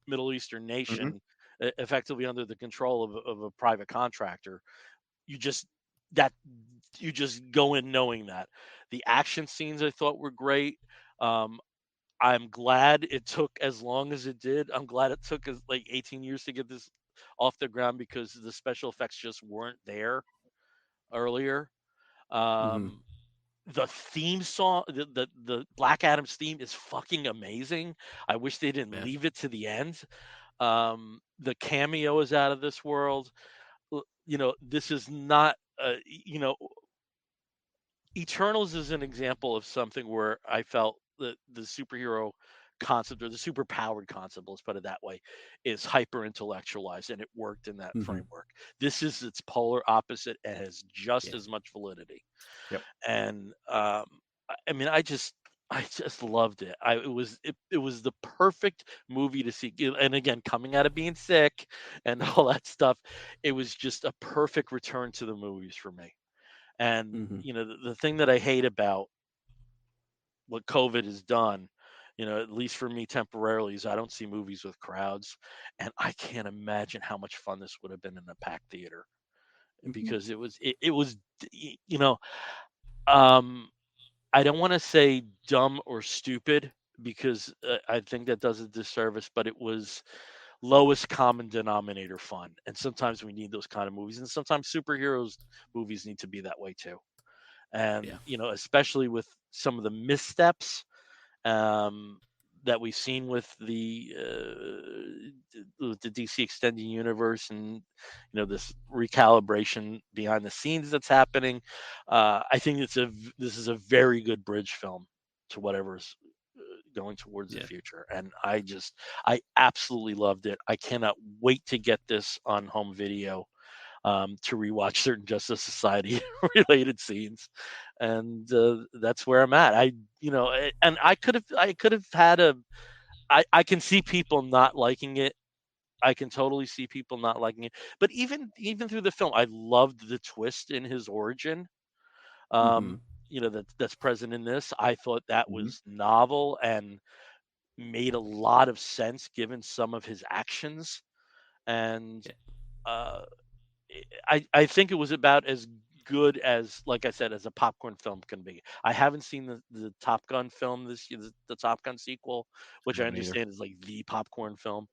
Middle Eastern nation effectively under the control of a private contractor. You just go in knowing that. The action scenes I thought were great. I'm glad it took as long as it did. I'm glad it took us like 18 years to get this off the ground because the special effects just weren't there earlier. The theme song, the Black Adam's theme is fucking amazing. I wish they didn't leave it to the end. The cameo is out of this world. This is not, Eternals is an example of something where I felt that the superhero concept or the superpowered concept, let's put it that way, is hyper intellectualized and it worked in that framework. This is its polar opposite and has just as much validity. Yep. And I mean, I just loved it. It was the perfect movie to see. And again, coming out of being sick and all that stuff, it was just a perfect return to the movies for me. And the thing that I hate about what COVID has done, at least for me temporarily, is I don't see movies with crowds, and I can't imagine how much fun this would have been in a packed theater because it was, I don't want to say dumb or stupid because I think that does a disservice, but it was lowest common denominator fun. And sometimes we need those kind of movies, and sometimes superheroes movies need to be that way too. And Yeah. especially with some of the missteps um, that we've seen with the DC extended universe, and this recalibration behind the scenes that's happening. I think this is a very good bridge film to whatever's going towards the Yeah. future, and I absolutely loved it. I cannot wait to get this on home video to rewatch certain Justice Society related scenes, and that's where I'm at. And I could have had I can see people not liking it. I can totally see people not liking it. But even through the film, I loved the twist in his origin. Mm-hmm. That's present in this. I thought that Mm-hmm. was novel and made a lot of sense given some of his actions. And Yeah. uh, I think it was about as good as, like I said, as a popcorn film can be. I haven't seen the Top Gun film this year, the Top Gun sequel, which I I haven't either. understand is like the popcorn film.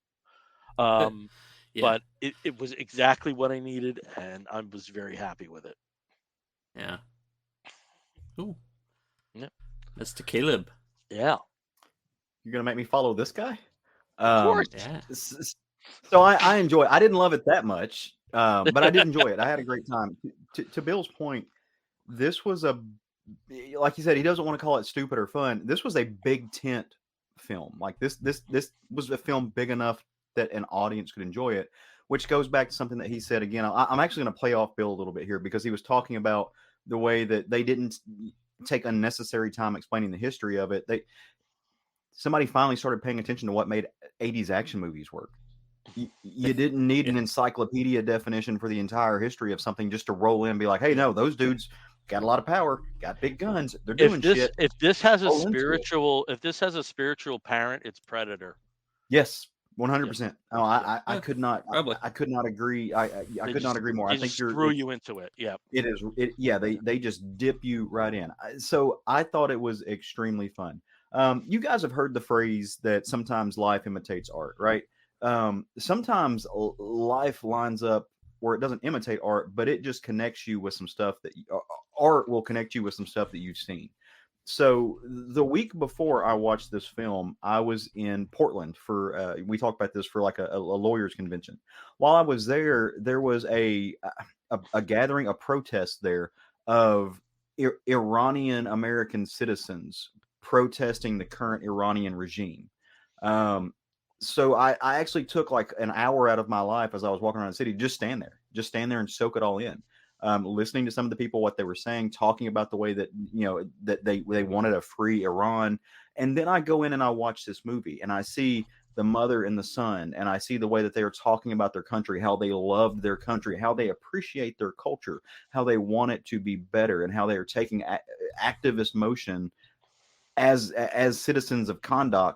Um, Yeah. but it was exactly what I needed, and I was very happy with it. Yeah. Cool. Yeah, Mr. Caleb. yeah, You're gonna make me follow this guy? of course. Yeah. So I enjoy it. I didn't love it that much, but I did enjoy it. I had a great time. To Bill's point, this was like you said, he doesn't want to call it stupid or fun. This was a big tent film. Like this was a film big enough that an audience could enjoy it, which goes back to something that he said again. I'm actually going to play off Bill a little bit here because he was talking about the way that they didn't take unnecessary time explaining the history of it. Somebody finally started paying attention to what made 80s action movies work. You didn't need an encyclopedia definition for the entire history of something just to roll in and be like, hey, no, those dudes got a lot of power, got big guns, they're doing shit. If this has a Roll into it. spiritual parent, it's Predator. Yes, Yep. 100%. No, I could not. Probably. I could not agree. I could not agree more. I They think just screw you into it. Yeah. It is. Yeah, they just dip you right in. So I thought it was extremely fun. You guys have heard the phrase that sometimes life imitates art, right? Sometimes life lines up where it doesn't imitate art, but it just connects you with some stuff that art will connect you with some stuff that you've seen. So the week before I watched this film, I was in Portland for we talked about this for like a lawyers convention. While I was there, there was a gathering, a protest there of Iranian American citizens protesting the current Iranian regime. Um, so I actually took like an hour out of my life as I was walking around the city, just stand there and soak it all in. Listening to some of the people, what they were saying, talking about the way that that they wanted a free Iran, and then I go in and I watch this movie and I see the mother and the son, and I see the way that they are talking about their country, how they loved their country, how they appreciate their culture, how they want it to be better, and how they are taking activist motion as citizens of Kahndaq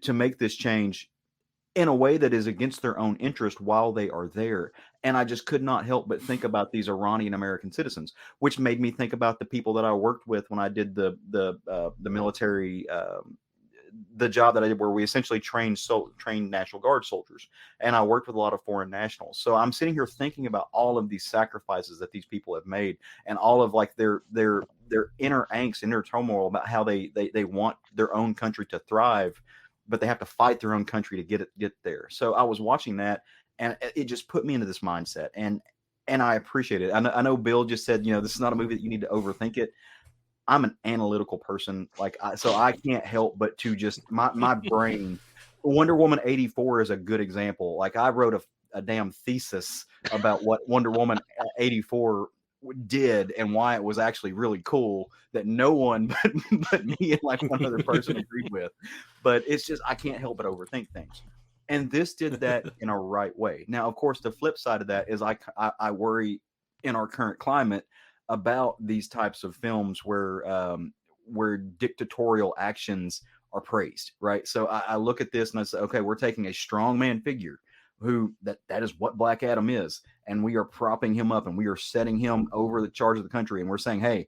to make this change in a way that is against their own interest while they are there. And I just could not help but think about these Iranian American citizens, which made me think about the people that I worked with when I did the military, the job that I did where we essentially trained National Guard soldiers. And I worked with a lot of foreign nationals. So I'm sitting here thinking about all of these sacrifices that these people have made and all of like their inner angst, inner turmoil about how they want their own country to thrive, but they have to fight their own country to get there. So I was watching that, and it just put me into this mindset, and I appreciate it. I know Bill just said, this is not a movie that you need to overthink it. I'm an analytical person, so I can't help but to just my brain. Wonder Woman 84 is a good example. Like I wrote a damn thesis about what Wonder Woman 84 did and why it was actually really cool that no one but me and like one other person agreed with. But it's just I can't help but overthink things. And this did that in a right way. Now, of course, the flip side of that is I worry in our current climate about these types of films where dictatorial actions are praised, right? So I look at this and I say, okay, we're taking a strongman figure who that is what Black Adam is, and we are propping him up and we are setting him over the charge of the country, and we're saying, hey,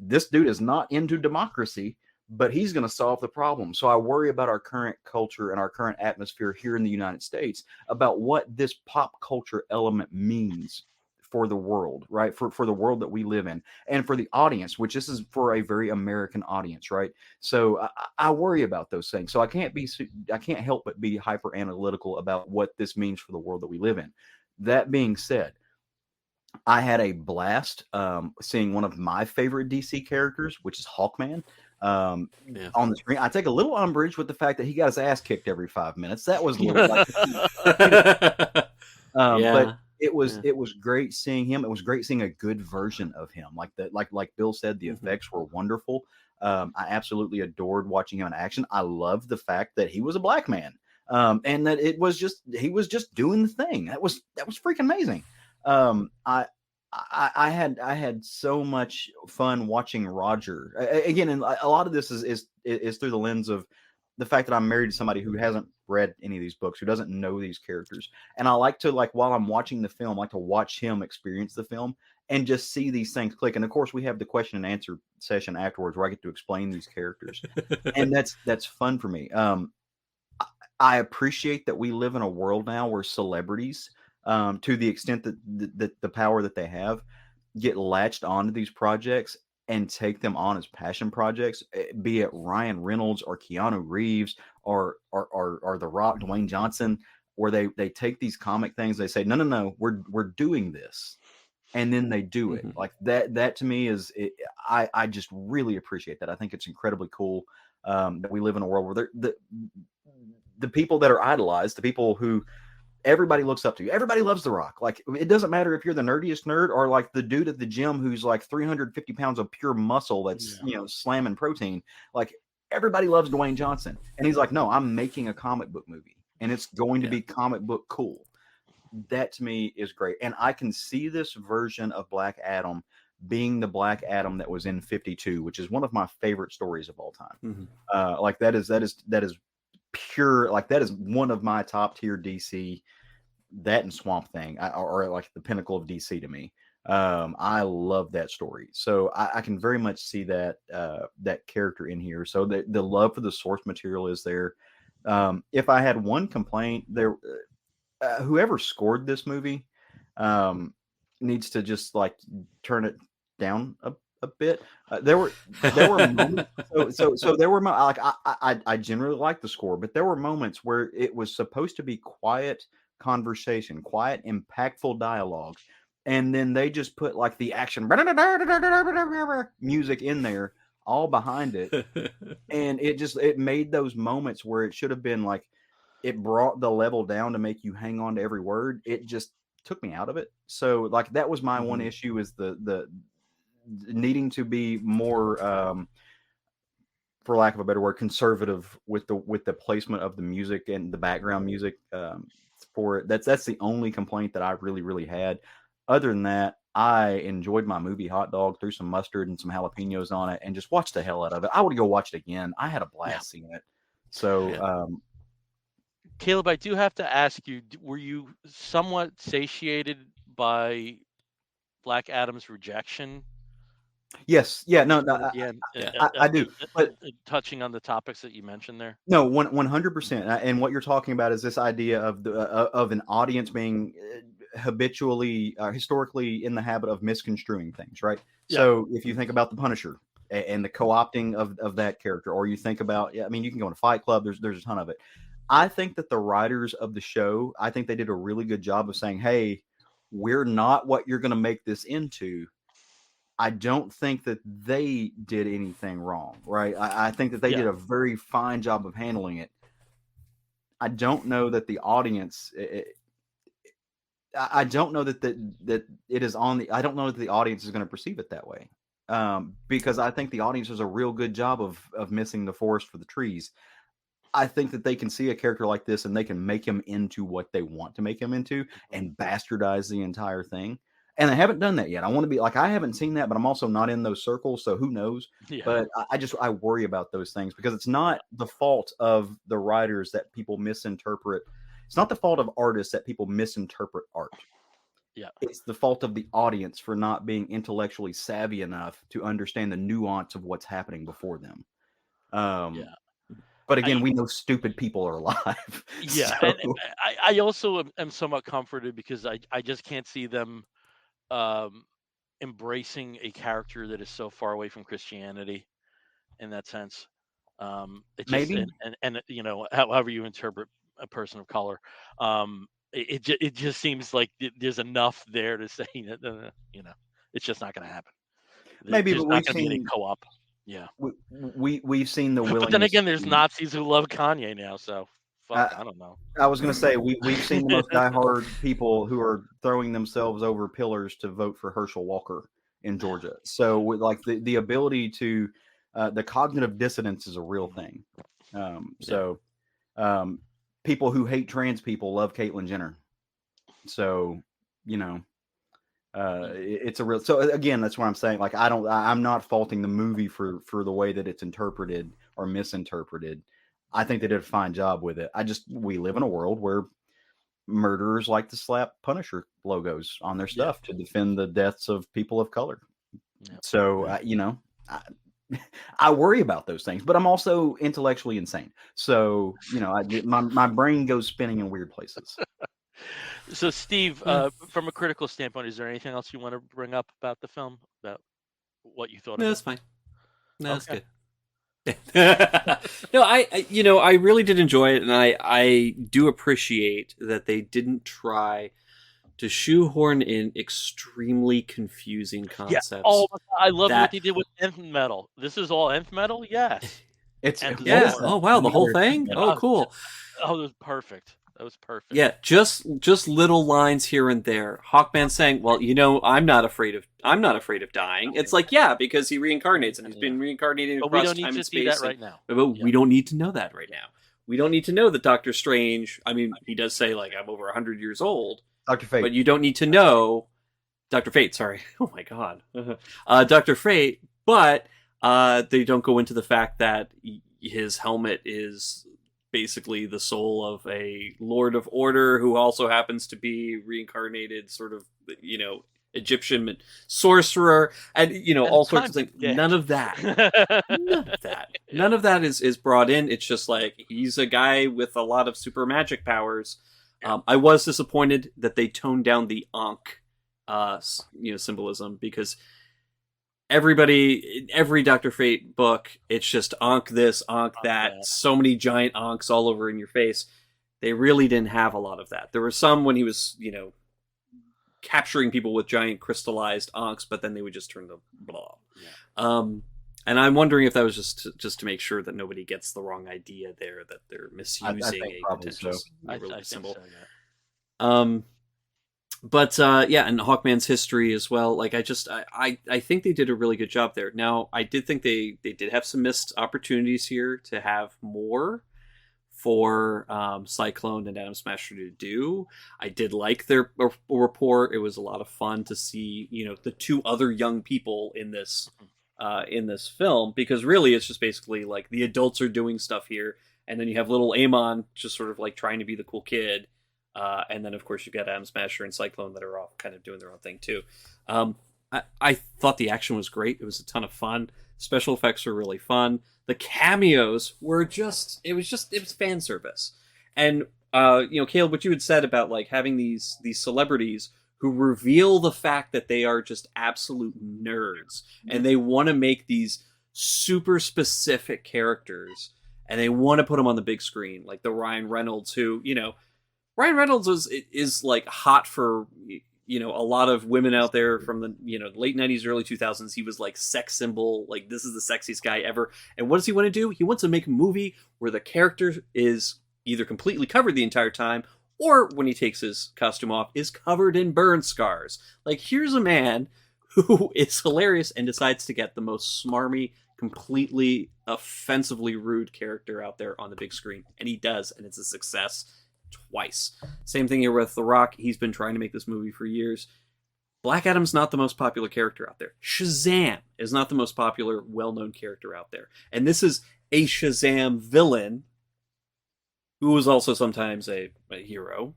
this dude is not into democracy, but he's going to solve the problem. So I worry about our current culture and our current atmosphere here in the United States about what this pop culture element means for the world, right? For the world that we live in, and for the audience, which this is for a very American audience, right? So I worry about those things. So I can't help but be hyper analytical about what this means for the world that we live in. That being said, I had a blast seeing one of my favorite DC characters, which is Hawkman, on the screen. I take a little umbrage with the fact that he got his ass kicked every 5 minutes. That was a little like, but it was great seeing him. It was great seeing a good version of him. Like that, like Bill said, the effects were wonderful. I absolutely adored watching him in action. I loved the fact that he was a black man, and that he was just doing the thing. That was freaking amazing. Um, I, I had so much fun watching Roger again, and a lot of this is through the lens of the fact that I'm married to somebody who hasn't read any of these books, who doesn't know these characters, and I like to while I'm watching the film, I like to watch him experience the film and just see these things click. And of course, we have the question and answer session afterwards where I get to explain these characters, and that's fun for me. I appreciate that we live in a world now where celebrities, to the extent that the power that they have, get latched onto these projects and take them on as passion projects, be it Ryan Reynolds or Keanu Reeves or The Rock, Dwayne Johnson, where they take these comic things, they say, no, we're doing this, and then they do it like that. That to me is, I just really appreciate that. I think it's incredibly cool that we live in a world where the people that are idolized, the people who everybody looks up to. Everybody loves The Rock. Like, it doesn't matter if you're the nerdiest nerd or like the dude at the gym who's like 350 pounds of pure muscle that's slamming protein. Like, everybody loves Dwayne Johnson, and he's like, no, I'm making a comic book movie, and it's going to be comic book cool. That to me is great, and I can see this version of Black Adam being the Black Adam that was in 52, which is one of my favorite stories of all time. Like that is pure, like that is one of my top tier DC. That and Swamp Thing are like the pinnacle of DC to me. I love that story, so I can very much see that that character in here. So the love for the source material is there. If I had one complaint, there, whoever scored this movie needs to just like turn it down a bit. There were moments, so there were like I generally like the score, but there were moments where it was supposed to be quiet conversation, quiet, impactful dialogue, and then they just put like the action music in there all behind it, and it made those moments where it should have been like, it brought the level down to make you hang on to every word. It just took me out of it. So like that was my one issue, is the needing to be more, for lack of a better word, conservative with the placement of the music and the background music for it. That's the only complaint that I really had. Other than that, I enjoyed my movie Hot Dog, threw some mustard and some jalapenos on it, and just watched the hell out of it. I would go watch it again. I had a blast seeing it. So, Caleb, I do have to ask you: were you somewhat satiated by Black Adam's rejection? Yes, yeah, no, I do, but touching on the topics that you mentioned there. No, 100%. And what you're talking about is this idea of of an audience being habitually, historically in the habit of misconstruing things, right? Yeah. So if you think about the Punisher and the co-opting of that character, or you think about, I mean, you can go to Fight Club. There's a ton of it. I think that the writers of the show, I think they did a really good job of saying, hey, we're not what you're going to make this into. I don't think that they did anything wrong, right? I think that they did a very fine job of handling it. I don't know that the audience. I don't know that it is on the. I don't know that the audience is going to perceive it that way, because I think the audience does a real good job of missing the forest for the trees. I think that they can see a character like this and they can make him into what they want to make him into and bastardize the entire thing. And they haven't done that yet. I want to be like, I haven't seen that, but I'm also not in those circles, so who knows? Yeah. But I worry about those things because it's not the fault of the writers that people misinterpret. It's not the fault of artists that people misinterpret art. Yeah. It's the fault of the audience for not being intellectually savvy enough to understand the nuance of what's happening before them. Um, Yeah. but again, we know stupid people are alive. Yeah, So and I also am somewhat comforted because I just can't see them um, embracing a character that is so far away from Christianity in that sense. It just maybe and you know, however you interpret a person of color, it just seems like there's enough there to say that you know, it's just not going to happen. maybe, There's but not going to be any co-op. Yeah, we've seen the but then willingness again, there's to. Nazis who love Kanye now, so fuck, I don't know. I was going to say we've seen the most diehard people who are throwing themselves over pillars to vote for Herschel Walker in Georgia. So with like the ability to the cognitive dissonance is a real thing. So people who hate trans people love Caitlyn Jenner. So you know it's a real. So again, that's what I'm saying. Like I'm not faulting the movie for the way that it's interpreted or misinterpreted. I think they did a fine job with it. We live in a world where murderers like to slap Punisher logos on their stuff to defend the deaths of people of color. Yeah. So, I worry about those things, but I'm also intellectually insane. So, my brain goes spinning in weird places. So, Steve, from a critical standpoint, is there anything else you want to bring up about the film, about what you thought of it? That's fine. No, that's good. No, I really did enjoy it, and I do appreciate that they didn't try to shoehorn in extremely confusing concepts. Yeah. Oh, I love what they did with nth metal. This is all nth metal. Yes, Oh wow, the whole thing. Oh, cool. Oh, it was perfect. That was perfect. Yeah, just little lines here and there. Hawkman saying, "Well, I'm not afraid of dying." It's like, yeah, because he reincarnates and he's been reincarnated across time and space. We don't need to see that right now. But we don't need to know that right now. We don't need to know that Doctor Strange. I mean, he does say like I'm over 100 years old. Dr. Fate. But you don't need to know Dr. Fate. Sorry. Oh my God. Dr. Fate. But they don't go into the fact that his helmet is basically the soul of a Lord of Order who also happens to be reincarnated sort of, Egyptian sorcerer and, all sorts of things. None of that. None of that is brought in. It's just like he's a guy with a lot of super magic powers. I was disappointed that they toned down the Ankh, symbolism because every Dr. Fate book, it's just Ankh this, Ankh that, so many giant Ankhs all over in your face. They really didn't have a lot of that. There were some when he was, capturing people with giant crystallized Ankhs, but then they would just turn the blah. Yeah. And I'm wondering if that was just to make sure that nobody gets the wrong idea there, that they're misusing a potential symbol. So, yeah. But and Hawkman's history as well. Like I think they did a really good job there. Now I did think they did have some missed opportunities here to have more for Cyclone and Atom Smasher to do. I did like their rapport. It was a lot of fun to see the two other young people in this film, because really it's just basically like the adults are doing stuff here, and then you have little Amon just sort of like trying to be the cool kid, and then of course you've got Atom Smasher and Cyclone that are all kind of doing their own thing too. I thought the action was great. It was a ton of fun. Special effects were really fun. The cameos were it was fan service. And Caleb, what you had said about like having these celebrities who reveal the fact that they are just absolute nerds and they want to make these super specific characters and they want to put them on the big screen, like the Ryan Reynolds, who, Ryan Reynolds is like hot for, a lot of women out there from the, late 90s, early 2000s. He was like sex symbol, like this is the sexiest guy ever. And what does he want to do? He wants to make a movie where the character is either completely covered the entire time, or when he takes his costume off, is covered in burn scars. Like, here's a man who is hilarious and decides to get the most smarmy, completely offensively rude character out there on the big screen. And he does, and it's a success twice. Same thing here with The Rock. He's been trying to make this movie for years. Black Adam's not the most popular character out there. Shazam is not the most popular, well-known character out there. And this is a Shazam villain who was also sometimes a hero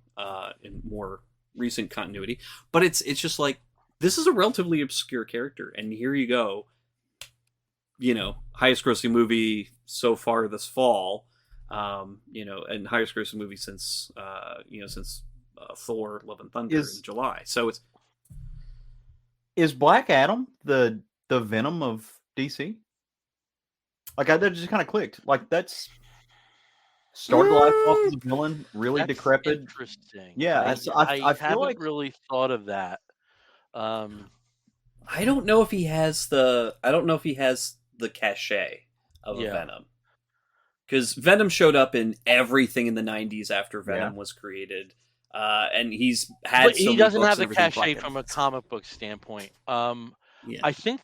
in more recent continuity. But it's just like, this is a relatively obscure character, and here you go. highest grossing movie so far this fall. And highest grossing movie since Thor: Love and Thunder in July. So is Black Adam the Venom of DC? Like that just kind of clicked. Like that's started life off as a villain, really That's decrepit. interesting. Yeah, I feel haven't like really thought of that. I don't know if he has the cachet of a Venom. Because Venom showed up in everything in the 90s after Venom was created. And he's had but so he many doesn't books have the and everything cachet like from that. a comic book standpoint. I think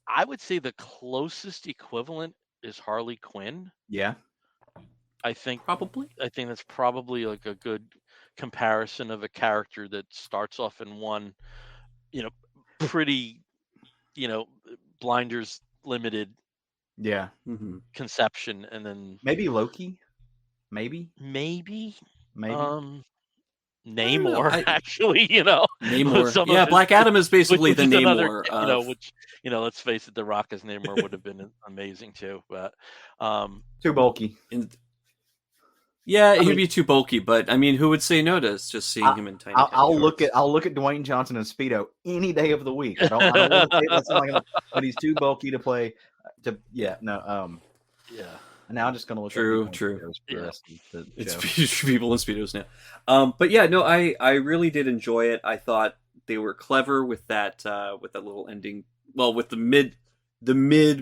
I would say the closest equivalent is Harley Quinn. Yeah. I think Probably. that's probably like a good comparison of a character that starts off in one, pretty, blinders Yeah. conception, and then maybe Loki. Maybe. Namor, actually, Namor. some of Yeah, his, Black Adam is basically which the is another, Namor of... which, let's face it, The Rock as Namor would have been amazing too, but too bulky. He'd be too bulky, but I mean, who would say no to just seeing him in tiny? I'll look at Dwayne Johnson in Speedo any day of the week. I don't want to say that's like, but he's too bulky to play. Now I'm just gonna look. True. It's people in Speedos now. But I really did enjoy it. I thought they were clever with that little ending. Well, with the mid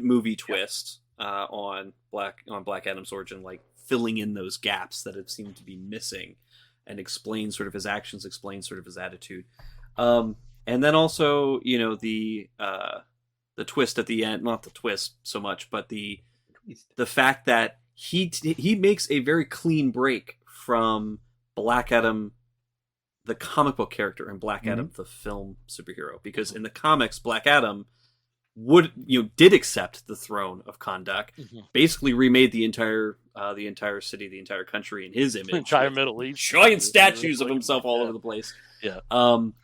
movie twist on Black Adam's origin, like filling in those gaps that have seemed to be missing, and explain sort of his actions, explain sort of his attitude, and then also the twist at the end. Not the twist so much, but the fact that he makes a very clean break from Black Adam, the comic book character, and Black Adam, the film superhero. Because in the comics, Black Adam did accept the throne of Kahndaq, basically remade the entire city, the entire country in his image, entire Middle East, giant statues of himself all over the place.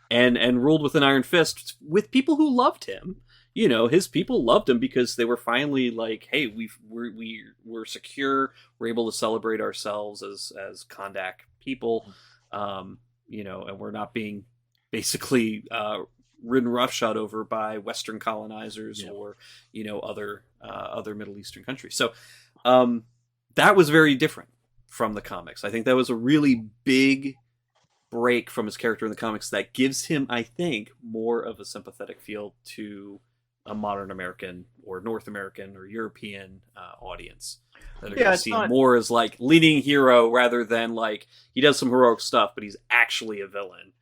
And ruled with an iron fist with people who loved him. His people loved him because they were finally like, hey, we're secure. We're able to celebrate ourselves as Kahndaq people, and we're not being basically ridden roughshod over by Western colonizers or other Middle Eastern countries. So that was very different from the comics. I think that was a really big break from his character in the comics that gives him, I think, more of a sympathetic feel to a modern American or North American or European audience that are going to see him more as like leading hero rather than like he does some heroic stuff, but he's actually a villain,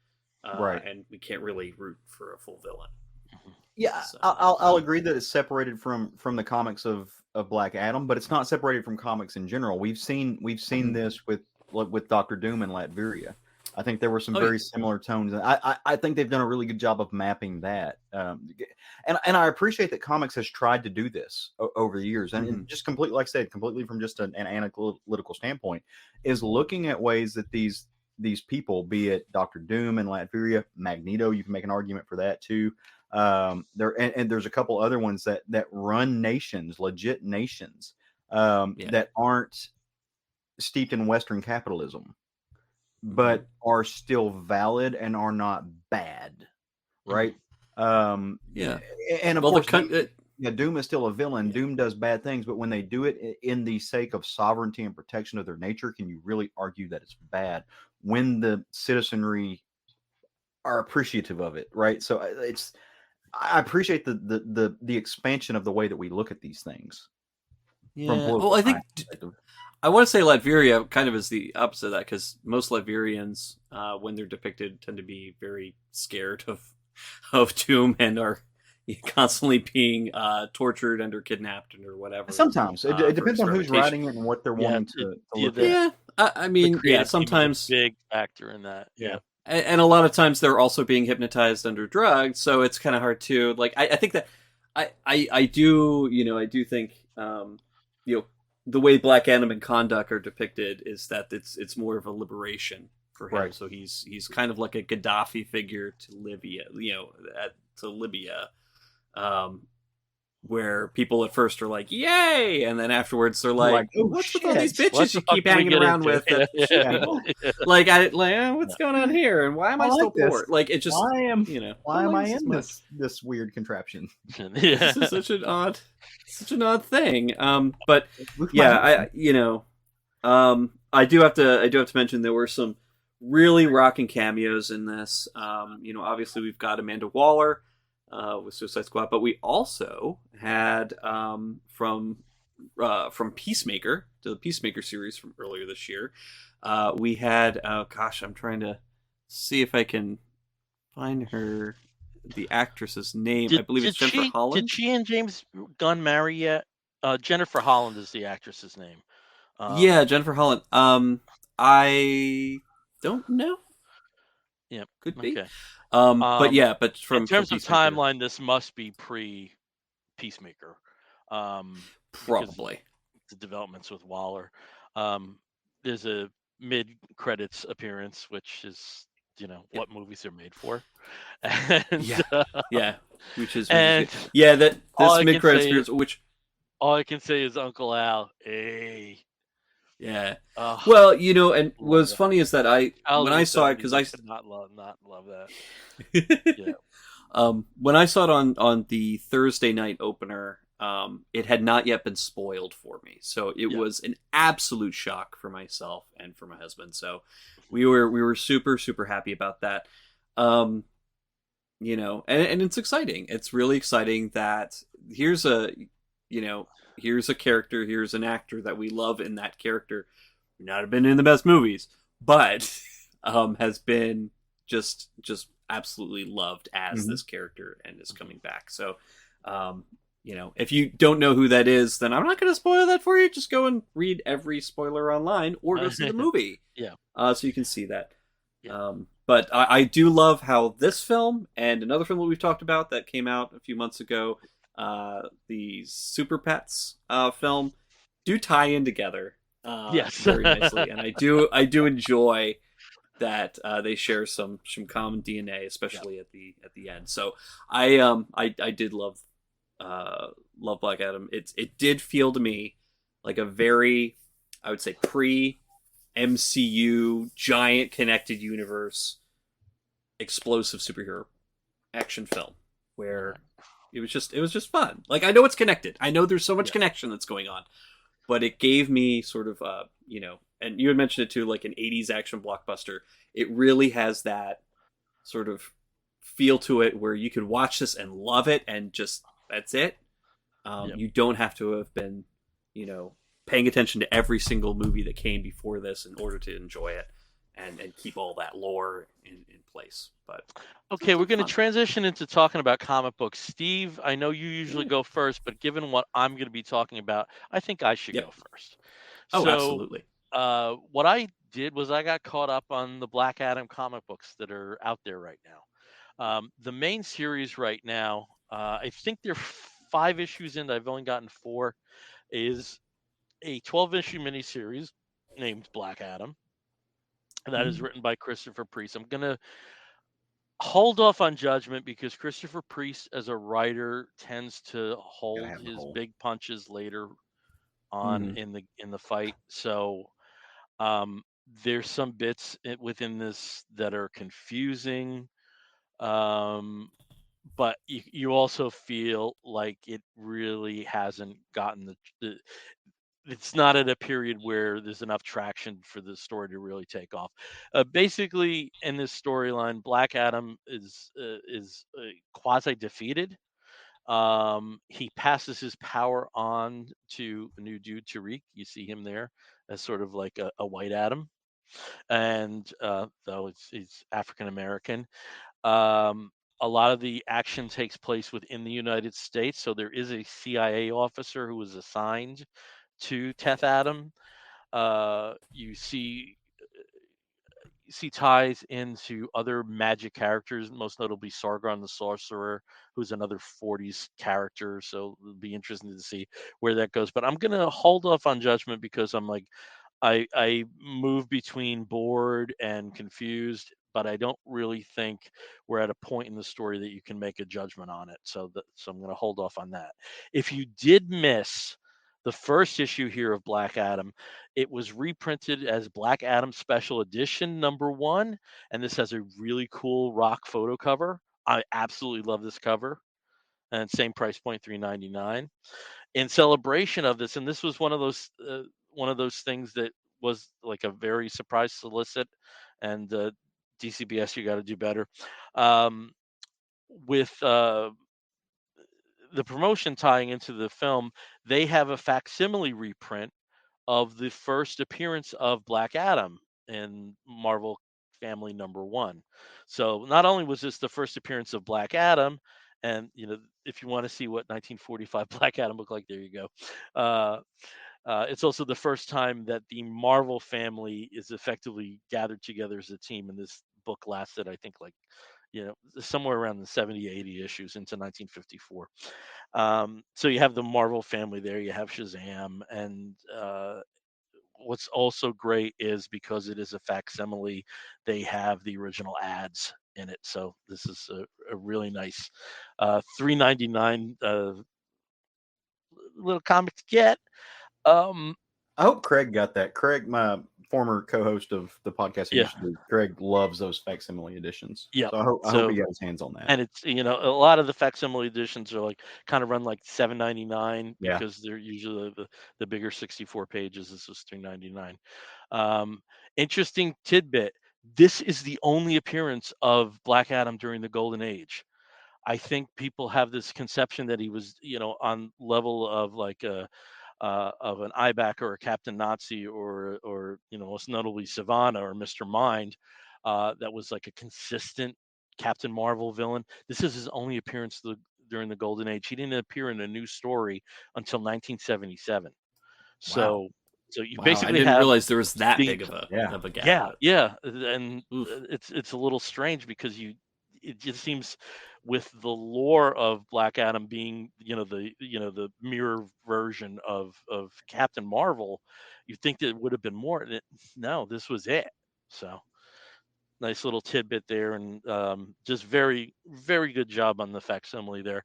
right? And we can't really root for a full villain. Yeah, so, I'll agree that it's separated from the comics of Black Adam, but it's not separated from comics in general. We've seen this with Doctor Doom and Latveria. I think there were some very similar tones. I think they've done a really good job of mapping that. And I appreciate that comics has tried to do this over the years. And just completely, like I said, completely from just an analytical standpoint, is looking at ways that these people, be it Doctor Doom and Latveria, Magneto, you can make an argument for that too. There's a couple other ones that run nations, legit nations, that aren't steeped in Western capitalism, but are still valid and are not bad, right? And of course, Doom is still a villain. Doom does bad things, but when they do it in the sake of sovereignty and protection of their nature, can you really argue that it's bad when the citizenry are appreciative of it, right? So I appreciate the expansion of the way that we look at these things. Well, I think I want to say Latveria kind of is the opposite of that, because most Latverians, when they're depicted, tend to be very scared of Doom and are constantly being tortured and or kidnapped and or whatever. Sometimes it depends on who's writing it and what they're wanting to look at. I mean, sometimes big factor in that. And a lot of times they're also being hypnotized under drugs, so it's kind of hard to like. I think that I do think the way Black Adam and Kahndaq are depicted is that it's more of a liberation for him. Right. So he's kind of like a Gaddafi figure to Libya, where people at first are like, "Yay!" and then afterwards they're Like, like, oh "What's with all these shit. bitches What you the fuck keep did we hanging get around into? with that shoot Yeah. people?" Yeah. What's going on here, and why am I I still like this. poor? Like, it just, I Why don't am like I this as in much. this weird contraption? This is such an odd thing. But With my yeah, hand. I do have to mention there were some really rocking cameos in this. Obviously we've got Amanda Waller with Suicide Squad, but we also had from Peacemaker, to the Peacemaker series from earlier this year. We had I'm trying to see if I can find the actress's name. I Did believe it's did Jennifer she did Holland. she and James Gunn marry yet? Jennifer Holland is the actress's name. Yeah, Jennifer Holland. I don't know. Yeah. Could be. Okay. But Um, yeah, but in from terms of Peacemaker, timeline, this must be pre Peacemaker, because probably. the developments with Waller. Um, there's a mid credits appearance, which is Yep. what movies are made for, and Yeah. Yeah. Which is and good. Yeah, that all this I mid can credit say experience, which all I can say is Uncle Al. Hey, yeah. oh, Well, and love what's that. funny is that when Child of I the saw it, '70s, because I could not love that. Yeah, when I saw it on the Thursday night opener, it had not yet been spoiled for me, so it yeah. was an absolute shock for myself and for my husband. So we were super super happy about that. Um, and it's exciting. It's really exciting that here's a you know here's a character, here's an actor that we love in that character. Not have been in the best movies, but has been just absolutely loved as Mhm. this character and is coming back. So, um, if you don't know who that is, then I'm not going to spoil that for you. Just go and read every spoiler online or go see the movie, Yeah, so you can see that. yeah. But I do love how this film and another film that we've talked about that came out a few months ago, the Super Pets film, do tie in together Yes. very nicely, and I do enjoy that they share some common DNA, Yeah. especially at the end. So I did love Black Adam. It did feel to me like a very, I would say, pre MCU giant connected universe explosive superhero action film where it was just fun. Like, I know it's connected. I know there's so much Yeah. connection that's going on, but it gave me sort of and you had mentioned it too, like an 80s action blockbuster. It really has that sort of feel to it where you could watch this and love it and just that's it. Yep. You don't have to have been, you know, paying attention to every single movie that came before this in order to enjoy it and keep all that lore in place. But Okay, it's we're like going to fun. transition into talking about comic books. Steve, I know you usually Yeah. go first, but given what I'm going to be talking about, I think I should Yep. go first. Oh, So, absolutely. what I did was I got caught up on the Black Adam comic books that are out there right now. The main series right now, I think they're 5 issues in. I've only gotten 4. Is a 12-issue miniseries named Black Adam, and that is Mm-hmm. written by Christopher Priest. I'm gonna hold off on judgment because Christopher Priest as a writer tends to Gotta hold have the his hole. big punches later on Mm-hmm. in the fight. So um, there's some bits within this that are confusing, um, but you also feel like it really hasn't gotten the it's not at a period where there's enough traction for the story to really take off. Basically, in this storyline, Black Adam is quasi defeated. He passes his power on to a new dude, Tariq. You see him there as sort of like a white Adam, and though he's African American. Um, a lot of the action takes place within the United States, so there is a CIA officer who was assigned to Teth-Adam. You see ties into other magic characters, most notably Sargon the Sorcerer, who's another 40s character. So it'll be interesting to see where that goes. But I'm gonna hold off on judgment because I'm like I move between bored and confused. but I don't really think we're at a point in the story that you can make a judgment on it. So I'm going to hold off on that. If you did miss the first issue here of Black Adam, it was reprinted as Black Adam Special Edition #1, and this has a really cool rock photo cover. I absolutely love this cover, and same price point, $3.99. In celebration of this, and this was one of those things that was like a very surprise solicit, and DCBS, you got to do better. Um, with the promotion tying into the film, they have a facsimile reprint of the first appearance of Black Adam in Marvel Family #1. So not only was this the first appearance of Black Adam, and if you want to see what 1945 Black Adam looked like, there you go. Uh, it's also the first time that the Marvel family is effectively gathered together as a team. And this book lasted, I think, like somewhere around the 70, 80 issues into 1954. So you have the Marvel family there. You have Shazam, and what's also great is because it is a facsimile, they have the original ads in it. So this is a really nice $3.99 little comic to get. I hope Craig got that. Craig, my former co-host of the podcast, Yeah, Craig loves those facsimile editions. yeah. So I hope he So got his hands on that. and it's a lot of the facsimile editions are like kind of run like $7.99 Yeah. because they're usually the bigger 64 pages. This was $3.99. Interesting tidbit. This is the only appearance of Black Adam during the Golden Age. I think people have this conception that he was, on level of like of an Iback or a Captain Nazi or most notably Savannah or Mr. Mind, that was like a consistent Captain Marvel villain. This is his only appearance during the Golden Age. He didn't appear in a new story until 1977. Wow. So so you Wow, I basically didn't have realize there was that the big of a Yeah. of a gap. yeah, yeah, and Oof. it's a little strange because it just seems with the lore of Black Adam being the mirror version of Captain Marvel, you think that it would have been more. No, this was it. So nice little tidbit there, and just very very good job on the facsimile there.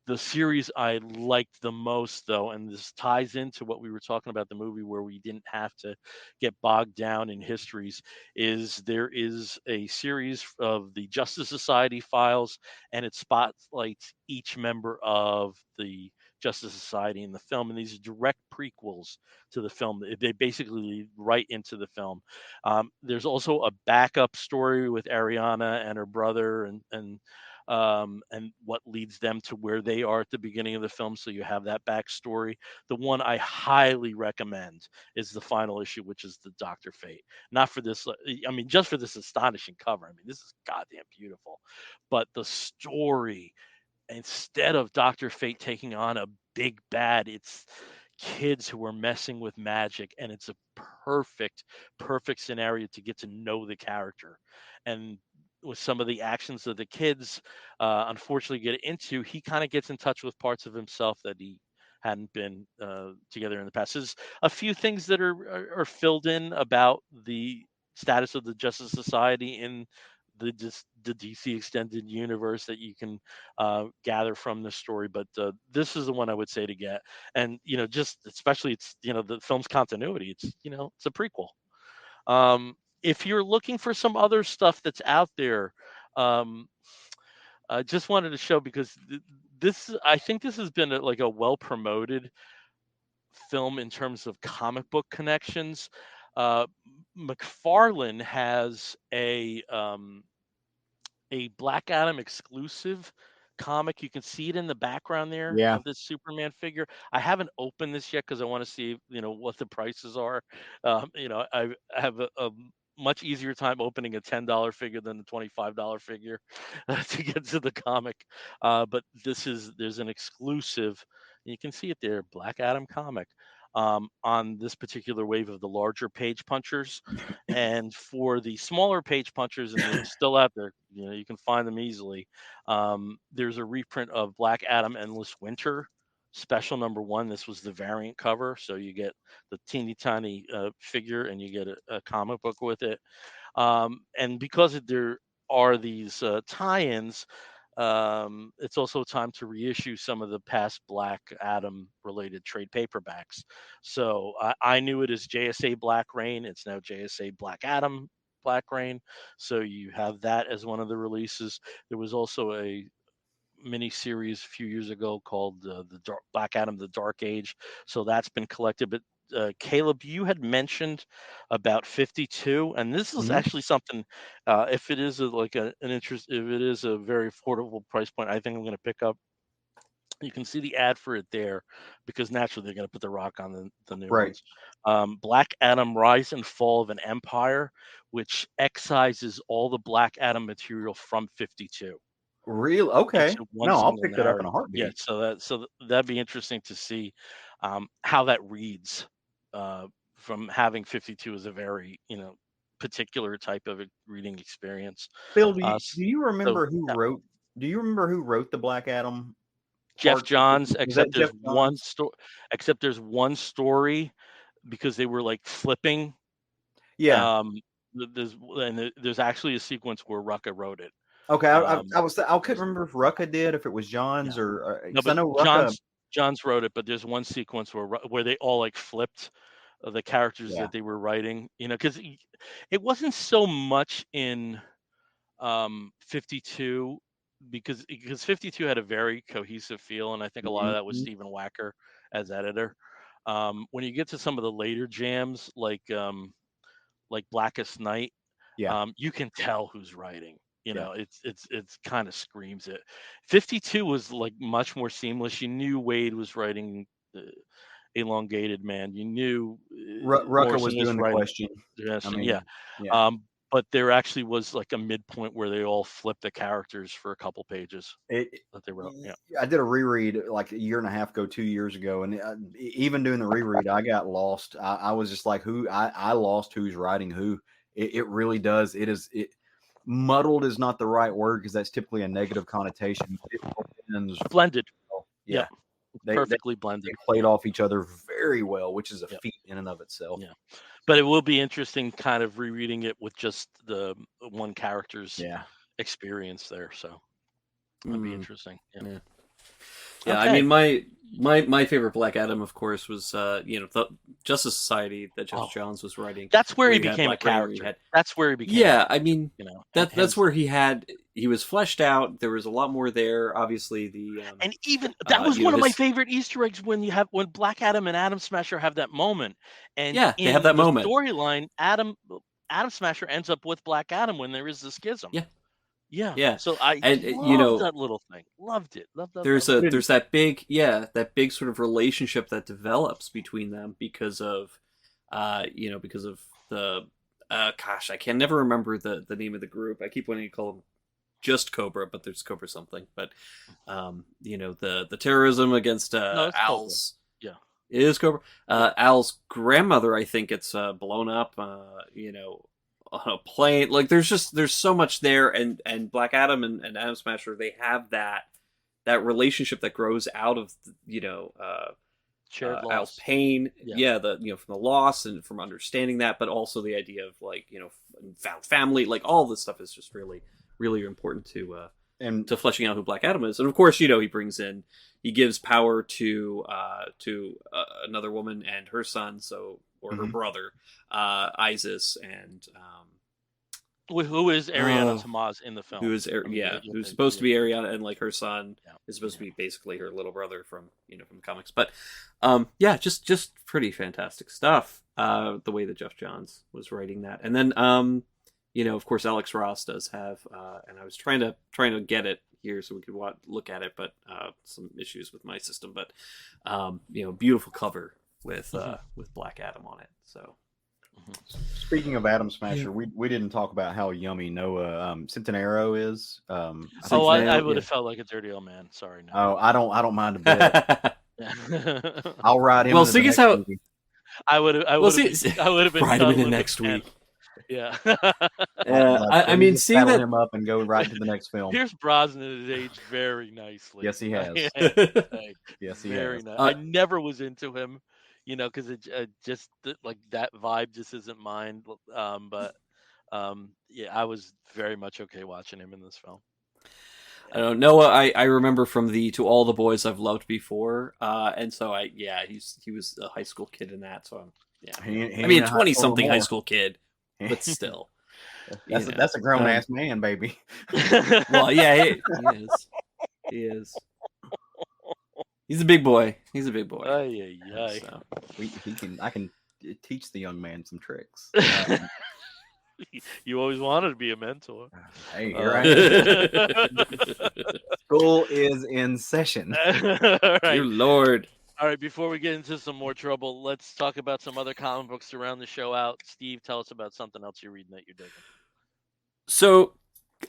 The series I liked the most, though, and this ties into what we were talking about the movie where we didn't have to get bogged down in histories, is there is a series of the Justice Society files, and it spotlights each member of the Justice Society in the film, and these are direct prequels to the film. They basically lead right into the film. There's also a backup story with Ariana and her brother, and what leads them to where they are at the beginning of the film. So you have that backstory. The one I highly recommend is the final issue, which is the Doctor Fate. Not for this, I mean, just for this astonishing cover. I mean, this is goddamn beautiful, but the story, instead of Dr. Fate taking on a big bad, it's kids who are messing with magic, and it's a perfect scenario to get to know the character. And with some of the actions of the kids, unfortunately, get into, he kind of gets in touch with parts of himself that he hadn't been together in the past. There's a few things that are filled in about the status of the Justice Society in the DC extended universe that you can gather from this story. But this is the one I would say to get, and just especially it's the film's continuity. It's a prequel. If you're looking for some other stuff that's out there, um, I just wanted to show because this I think this has been like a well promoted film in terms of comic book connections. Uh, McFarlane has a Black Adam exclusive comic. You can see it in the background there Yeah. of this Superman figure. I haven't opened this yet because I want to see, what the prices are. I have a much easier time opening a $10 figure than the $25 figure to get to the comic. But there's an exclusive. You can see it there, Black Adam comic. On this particular wave of the larger page punchers, and for the smaller page punchers, and they're still out there, you can find them easily. There's a reprint of Black Adam Endless Winter special #1. This was the variant cover, so you get the teeny tiny figure and you get a comic book with it. And because there are these tie-ins, it's also time to reissue some of the past Black Adam related trade paperbacks. So I knew it as JSA Black Rain. It's now JSA Black Adam Black Rain. So you have that as one of the releases. There was also a mini series a few years ago called the Black Adam: The Dark Age. So that's been collected. But Caleb, you had mentioned about 52, and this is Mhm. actually something. If it is an interest, if it is a very affordable price point, I think I'm going to pick up. You can see the ad for it there, because naturally they're going to put the Rock on the new Right. ones. Black Adam: Rise and Fall of an Empire, which excises all the Black Adam material from 52 Real okay. into one No, I'll single pick that up in a narrative. Yeah, heartbeat. that'd be interesting to see how that reads, from having 52 as a very particular type of reading experience. Phil, S- do you so remember who yeah, wrote? Do you remember who wrote the Black Adam Jeff part? Johns, Was that Jeff Johns? except there's one story, because they were like flipping. Yeah. Um, there's actually a sequence where Rucka wrote it. Okay. Um, I couldn't remember if Rucka did, if it was yeah, Johns or no, because I but know Rucka. Johns wrote it, but there's one sequence where they all like flipped the characters Yeah. that they were writing, because it wasn't so much in 52, because 52 had a very cohesive feel, and I think a lot of that was Mhm. Stephen Wacker as editor. When you get to some of the later jams, like Blackest Night, Yeah. you can tell who's writing. Yeah. It's kind of screams it. 52 was like much more seamless. You knew Wade was writing Elongated Man. You knew Rucka was Morrison was doing the writing question. I Dresden. Yeah. mean, yeah. But there actually was like a midpoint where they all flipped the characters for a couple pages It, that they wrote. Yeah. I did a reread like a year and a half ago, 2 years ago, and even doing the reread, I got lost. I was just like, who? I lost who's writing who. It really does. It muddled is not the right word because that's typically a negative connotation. But it blends Blended. well. Yep. Yeah, they Perfectly blended. played off each other very well, which is a Yep. feat in and of itself. Yeah. But it will be interesting kind of rereading it with just the one character's Yeah. experience there. So that'd be interesting. Yeah. Yeah. Yeah, I Okay. mean, my favorite Black Adam, of course, was the Justice Society that Jeff Johns was writing. That's where he you had became a Black Rain, character. That's where he became. Yeah, I mean, that's hence, where he was fleshed out. There was a lot more there. Obviously, and even that was one of my his, favorite Easter eggs when Black Adam and Atom Smasher have that moment, and yeah, they have in that the moment. storyline, Atom Smasher ends up with Black Adam when there is the schism. Yeah. Yeah. Yeah. So I and loved that little thing. Loved it. Loved there's that big sort of relationship that develops between them because of the gosh, I can never remember the name of the group. I keep wanting to call them just Cobra, but there's Cobra something. But the terrorism against Al's. Yeah. It is Cobra. Al's grandmother, I think, it's blown up. On a plane, like there's so much there, and Black Adam and Atom Smasher, they have that relationship that grows out of shared loss. Al's pain, from the loss and from understanding that, but also the idea of found family, like all this stuff is just really really important to fleshing out who Black Adam is. And of course, he gives power to another woman and her son, her brother, Isis, and who is Ariana Tamaz in the film? Who's supposed to be Ariana, and like her son is supposed to be basically her little brother from from the comics. But just pretty fantastic stuff. The way that Jeff Johns was writing that, and then of course Alex Ross does have, and I was trying to get it here so we could look at it, but some issues with my system. But beautiful cover with Black Adam on it. So. Speaking of Atom Smasher, we didn't talk about how yummy Noah Centineo is. I would have felt like a dirty old man. Sorry. No. Oh, I don't mind a bit. I'll ride him. Well, seeing as how movie. I would have been ride him in the next week. Yeah. I mean, seeing that him up and go right to the next film. Pierce Brosnan has aged very nicely. Yes, he has. Yes, he very has. Nice. I never was into him. Because it just like that vibe just isn't mine. But Yeah, I was very much okay watching him in this film. I don't know. Noah, I remember from the To All the Boys I've Loved Before, and so he was a high school kid in that. So I mean, 20-something high school kid, but still, that's a grown ass man, baby. Well, yeah, he is. He is. He's a big boy. He's a big boy. So I can teach the young man some tricks. You always wanted to be a mentor. Hey, here I am. School is in session. All right. Dear Lord. All right, before we get into some more trouble, let's talk about some other comic books to round the show out. Steve, tell us about something else you're reading that you're digging. So,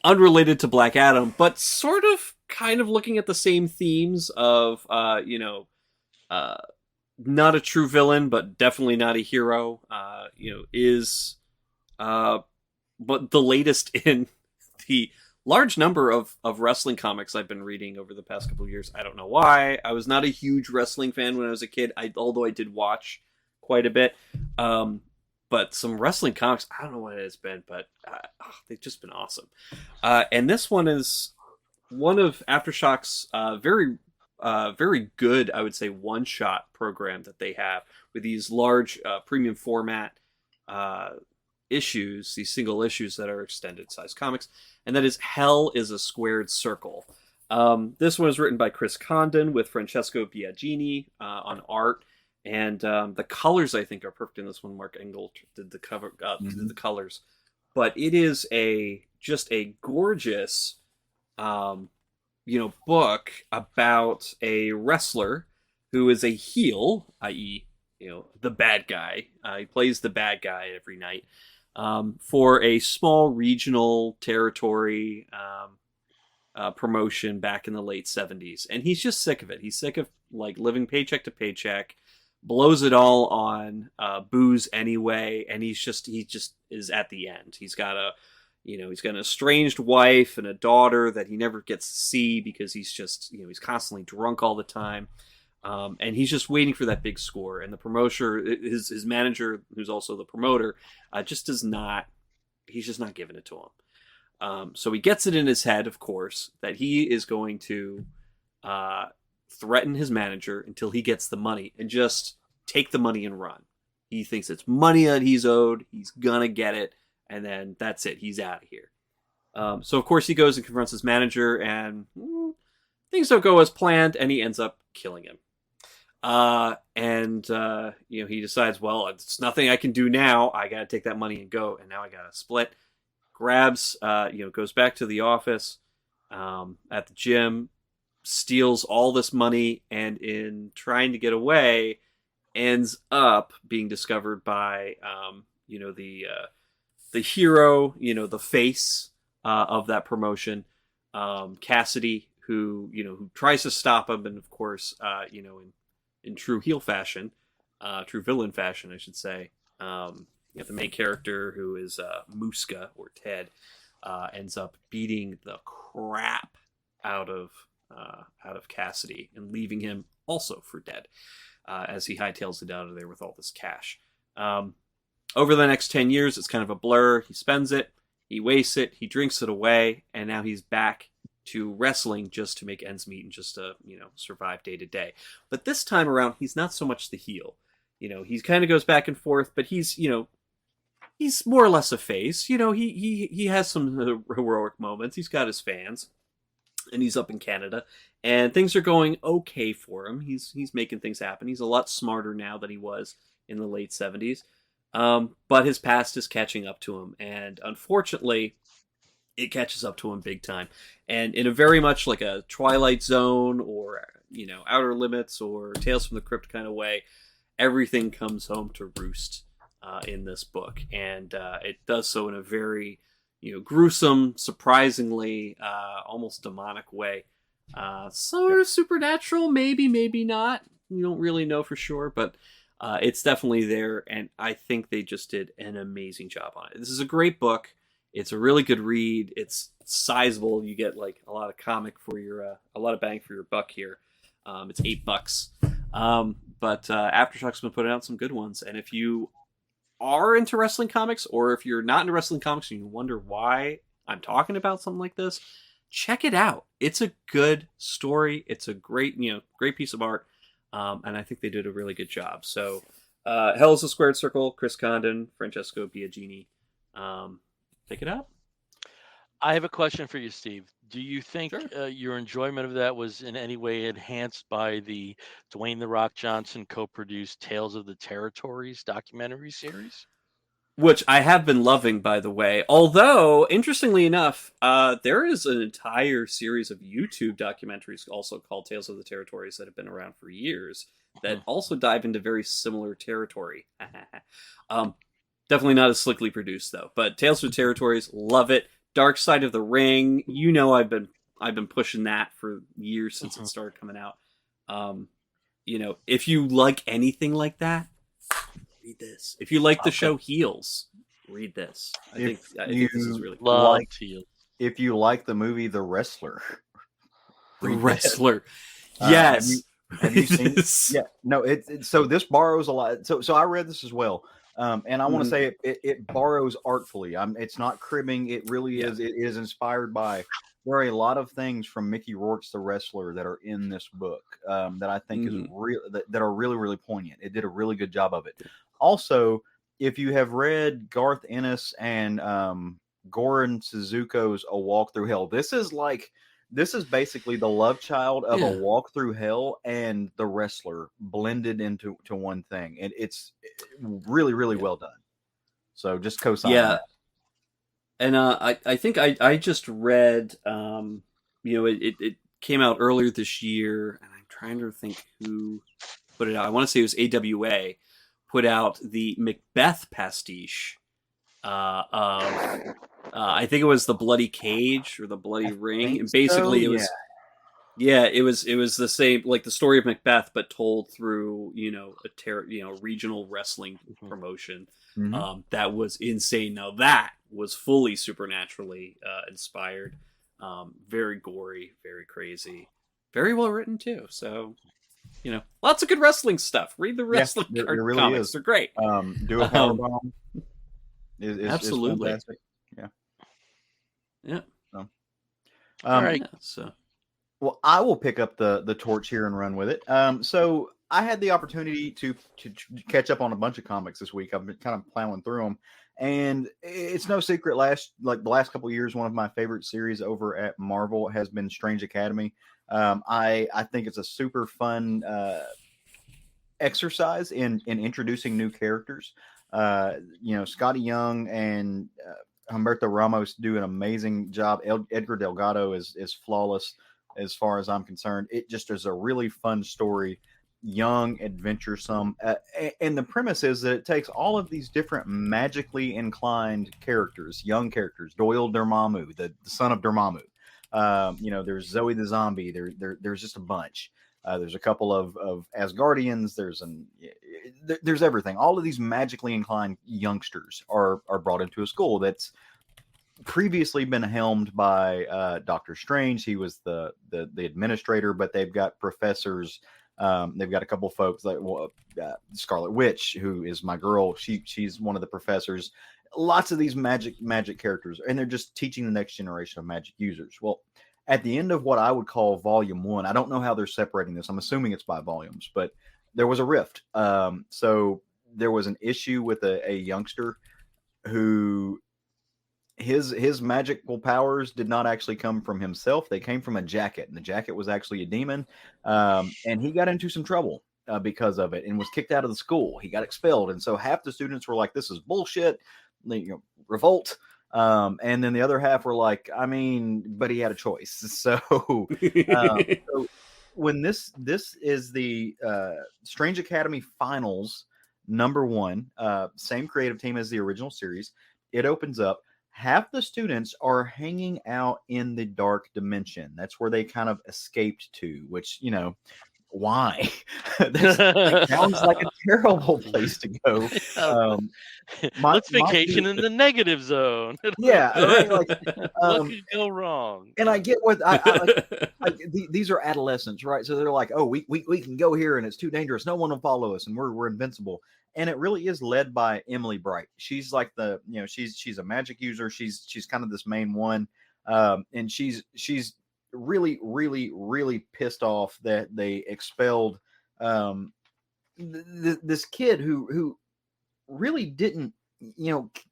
unrelated to Black Adam, but sort of kind of looking at the same themes of, not a true villain, but definitely not a hero, but the latest in the large number of wrestling comics I've been reading over the past couple of years. I don't know why. I was not a huge wrestling fan when I was a kid, although I did watch quite a bit. But some wrestling comics, I don't know what it has been, but they've just been awesome. And this one is one of Aftershock's very good, I would say, one-shot program that they have with these large premium format issues, these single issues that are extended size comics, and that is Hell is a Squared Circle. This one is written by Chris Condon with Francesco Biagini on art, and the colors I think are perfect in this one. Mark Engel did the cover, did the colors, but it is just a gorgeous, book about a wrestler who is a heel, i.e., the bad guy. He plays the bad guy every night. For a small regional territory promotion back in the late 70s. And he's just sick of it. He's sick of living paycheck to paycheck, blows it all on booze anyway, and he just is at the end. He's got an estranged wife and a daughter that he never gets to see because he's constantly drunk all the time. And he's just waiting for that big score. And the promoter, his manager, who's also the promoter, he's just not giving it to him. So he gets it in his head, of course, that he is going to threaten his manager until he gets the money and just take the money and run. He thinks it's money that he's owed. He's gonna get it. And then that's it. He's out of here. So, of course, he goes and confronts his manager, and things don't go as planned, and he ends up killing him. He decides, well, it's nothing I can do now. I got to take that money and go, and now I got to split. Grabs, goes back to the office at the gym, steals all this money, and in trying to get away, ends up being discovered by, the hero, the face of that promotion, Cassidy, who tries to stop him, and of course, in true heel fashion, true villain fashion, I should say, the main character, who is Muska or Ted, ends up beating the crap out of Cassidy and leaving him also for dead as he hightails it out of there with all this cash. Over the next 10 years, it's kind of a blur. He spends it, he wastes it, he drinks it away, and now he's back to wrestling just to make ends meet and just to, survive day to day. But this time around, he's not so much the heel. He kind of goes back and forth, but he's more or less a face. He has some heroic moments. He's got his fans, and he's up in Canada, and things are going okay for him. He's making things happen. He's a lot smarter now than he was in the late 70s. But his past is catching up to him, and unfortunately, it catches up to him big time. And in a very much like a Twilight Zone or, Outer Limits or Tales from the Crypt kind of way, everything comes home to roost in this book. And it does so in a very, gruesome, surprisingly, almost demonic way. Sort of supernatural, maybe not. You don't really know for sure, but it's definitely there, and I think they just did an amazing job on it. This is a great book. It's a really good read. It's sizable. You get a lot of comic for a lot of bang for your buck here. It's $8. But Aftershock's been putting out some good ones, and if you are into wrestling comics, or if you're not into wrestling comics and you wonder why I'm talking about something like this, check it out. It's a good story. It's a great, great piece of art. And I think they did a really good job. So, Hell is a Squared Circle, Chris Condon, Francesco Biagini. Pick it up. I have a question for you, Steve. Do you think Sure. your enjoyment of that was in any way enhanced by the Dwayne "The Rock" Johnson co-produced Tales of the Territories documentary series? Which I have been loving, by the way. Although, interestingly enough, there is an entire series of YouTube documentaries also called Tales of the Territories that have been around for years that also dive into very similar territory. Definitely not as slickly produced, though. But Tales of the Territories, love it. Dark Side of the Ring, I've been pushing that for years since it started coming out. If you like anything like that, read this. If you like the show Heels, read this. I think this is really cool. Love Heels. If you like the movie The Wrestler, The Wrestler, yes. Have you seen it? Yeah, no. So this borrows a lot. So I read this as well. And I want to say it borrows artfully. It's not cribbing. It really is. It is inspired by. There are a lot of things from Mickey Rourke's The Wrestler that are in this book that I think is real. That are really, really poignant. It did a really good job of it. Also, if you have read Garth Ennis and Goran Suzuko's A Walk Through Hell, this is basically the love child of A Walk Through Hell and The Wrestler blended into one thing, and it's really, really well done. So just co-sign. Yeah, and I think I just read, it came out earlier this year, and I'm trying to think who put it out. I want to say it was AWA put out the Macbeth pastiche. I think it was the Bloody Cage or the Bloody Ring, and basically it was, it was the same, like the story of Macbeth, but told through a regional wrestling promotion. That was insane. Now that was fully supernaturally inspired, very gory, very crazy, very well written too. So lots of good wrestling stuff. Read the wrestling really comics; is. they're great. Do a powerbomb. Absolutely. Is fantastic. Yeah. So, all right. So, well, I will pick up the torch here and run with it. So I had the opportunity to catch up on a bunch of comics this week. I've been kind of plowing through them, and it's no secret. The last couple of years, one of my favorite series over at Marvel has been Strange Academy. I think it's a super fun exercise in introducing new characters. Scotty Young and Humberto Ramos do an amazing job. Edgar Delgado is flawless as far as I'm concerned. It just is a really fun story, young, adventuresome. And the premise is that it takes all of these different magically inclined characters, young characters, Doyle Dormammu, the son of Dormammu. There's Zoe the zombie. There's just a bunch. There's a couple of Asgardians. There's everything. All of these magically inclined youngsters are brought into a school that's previously been helmed by Doctor Strange. He was the administrator, but they've got professors. They've got a couple of folks like Scarlet Witch, who is my girl. She's one of the professors. Lots of these magic characters, and they're just teaching the next generation of magic users. Well, at the end of what I would call volume 1, I don't know how they're separating this. I'm assuming it's by volumes, but there was a rift. So there was an issue with a youngster who his magical powers did not actually come from himself. They came from a jacket, and the jacket was actually a demon. And he got into some trouble because of it and was kicked out of the school. He got expelled. And so half the students were like, this is bullshit, revolt. And then the other half were like, but he had a choice. So, so when this is the Strange Academy Finals #1, same creative team as the original series, it opens up. Half the students are hanging out in the dark dimension. That's where they kind of escaped to, which, why? That sounds like a terrible place to go. My Let's vacation in the negative zone. yeah, right. Like, What could go wrong? and I get what I like. These are adolescents, right? So they're like, oh, we can go here, and it's too dangerous. No one will follow us, and we're invincible. And it really is led by Emily Bright. She's like she's a magic user. She's kind of this main one, and she's really pissed off that they expelled this kid who really didn't.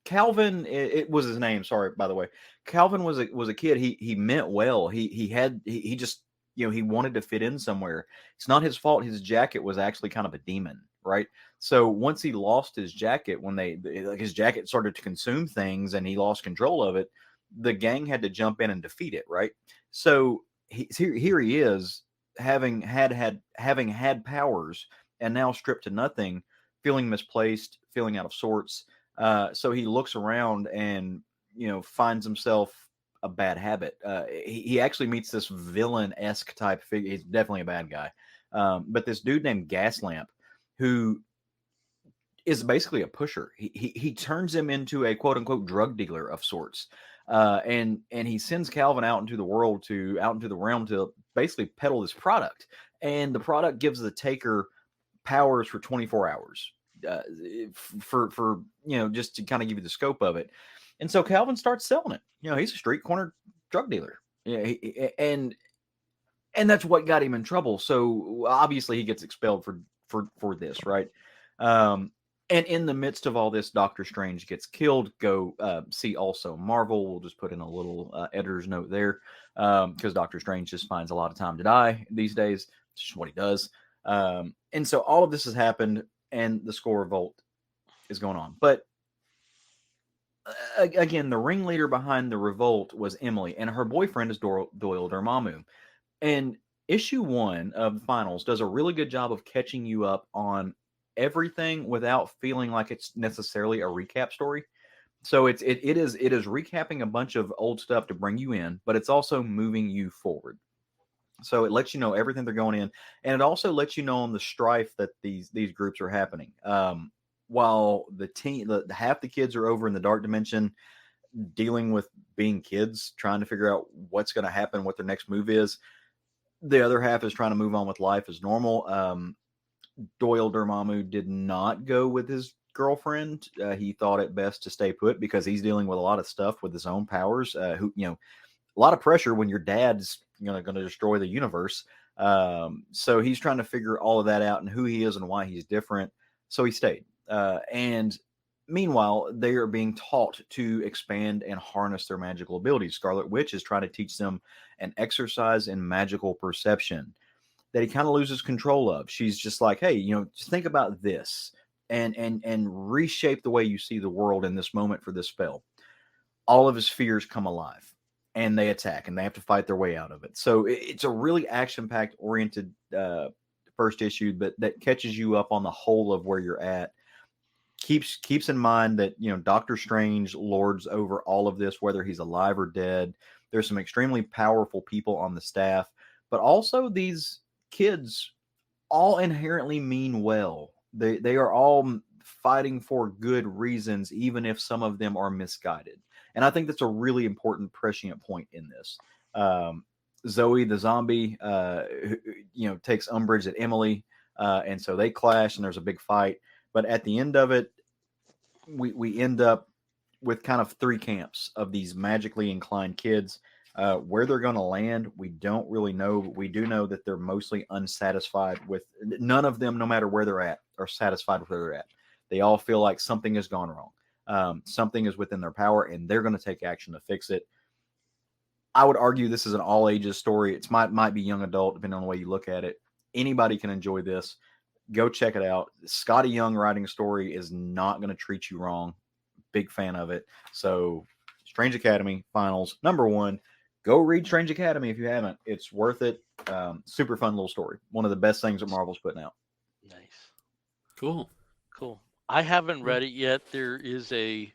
Calvin, it was his name. Sorry, by the way. Calvin was a kid. He meant well. He just he wanted to fit in somewhere. It's not his fault. His jacket was actually kind of a demon, right? So once he lost his jacket, when his jacket started to consume things and he lost control of it, the gang had to jump in and defeat it, right? So here he is, having had powers and now stripped to nothing, feeling misplaced, feeling out of sorts. So he looks around and finds himself a bad habit. He actually meets this villain-esque type figure. He's definitely a bad guy, but this dude named Gaslamp, who is basically a pusher. He turns him into a quote unquote drug dealer of sorts, and he sends Calvin out into the realm to basically peddle this product, and the product gives the taker powers for 24 hours. For just to kind of give you the scope of it. And so Calvin starts selling it. He's a street corner drug dealer. And that's what got him in trouble. So obviously he gets expelled for this, right? And in the midst of all this, Doctor Strange gets killed. Go see also Marvel. We'll just put in a little editor's note there, because Doctor Strange just finds a lot of time to die these days. It's just what he does. And so all of this has happened, and the Skrull revolt is going on. But again, the ringleader behind the revolt was Emily, and her boyfriend is Doyle Dormammu. And issue 1 of the finals does a really good job of catching you up on everything without feeling like it's necessarily a recap story. So it is recapping a bunch of old stuff to bring you in, but it's also moving you forward. So it lets you know everything they're going in, and it also lets you know on the strife that these groups are happening. While the half the kids are over in the dark dimension, dealing with being kids, trying to figure out what's going to happen, what their next move is. The other half is trying to move on with life as normal. Doyle Dormammu did not go with his girlfriend. He thought it best to stay put because he's dealing with a lot of stuff with his own powers. A lot of pressure when your dad's going to destroy the universe. So he's trying to figure all of that out and who he is and why he's different. So he stayed. And meanwhile, they are being taught to expand and harness their magical abilities. Scarlet Witch is trying to teach them an exercise in magical perception that he kind of loses control of. She's just like, hey, just think about this and reshape the way you see the world in this moment for this spell. All of his fears come alive and they attack and they have to fight their way out of it. So it's a really action-packed oriented first issue, but that catches you up on the whole of where you're at. Keeps in mind that Doctor Strange lords over all of this, whether he's alive or dead. There's some extremely powerful people on the staff, but also these kids all inherently mean well. They are all fighting for good reasons, even if some of them are misguided. And I think that's a really important prescient point in this. Zoe the zombie, takes umbrage at Emily, and so they clash, and there's a big fight. But at the end of it, we end up with kind of 3 camps of these magically inclined kids. Where they're going to land, we don't really know. But we do know that they're mostly unsatisfied with. None of them, no matter where they're at, are satisfied with where they're at. They all feel like something has gone wrong. Something is within their power, and they're going to take action to fix it. I would argue this is an all ages story. It might be young adult, depending on the way you look at it. Anybody can enjoy this. Go check it out. Scotty Young writing a story is not going to treat you wrong. Big fan of it. So, Strange Academy Finals #1. Go read Strange Academy if you haven't. It's worth it. Super fun little story. One of the best things that Marvel's putting out. Nice. Cool. I haven't read it yet. There is a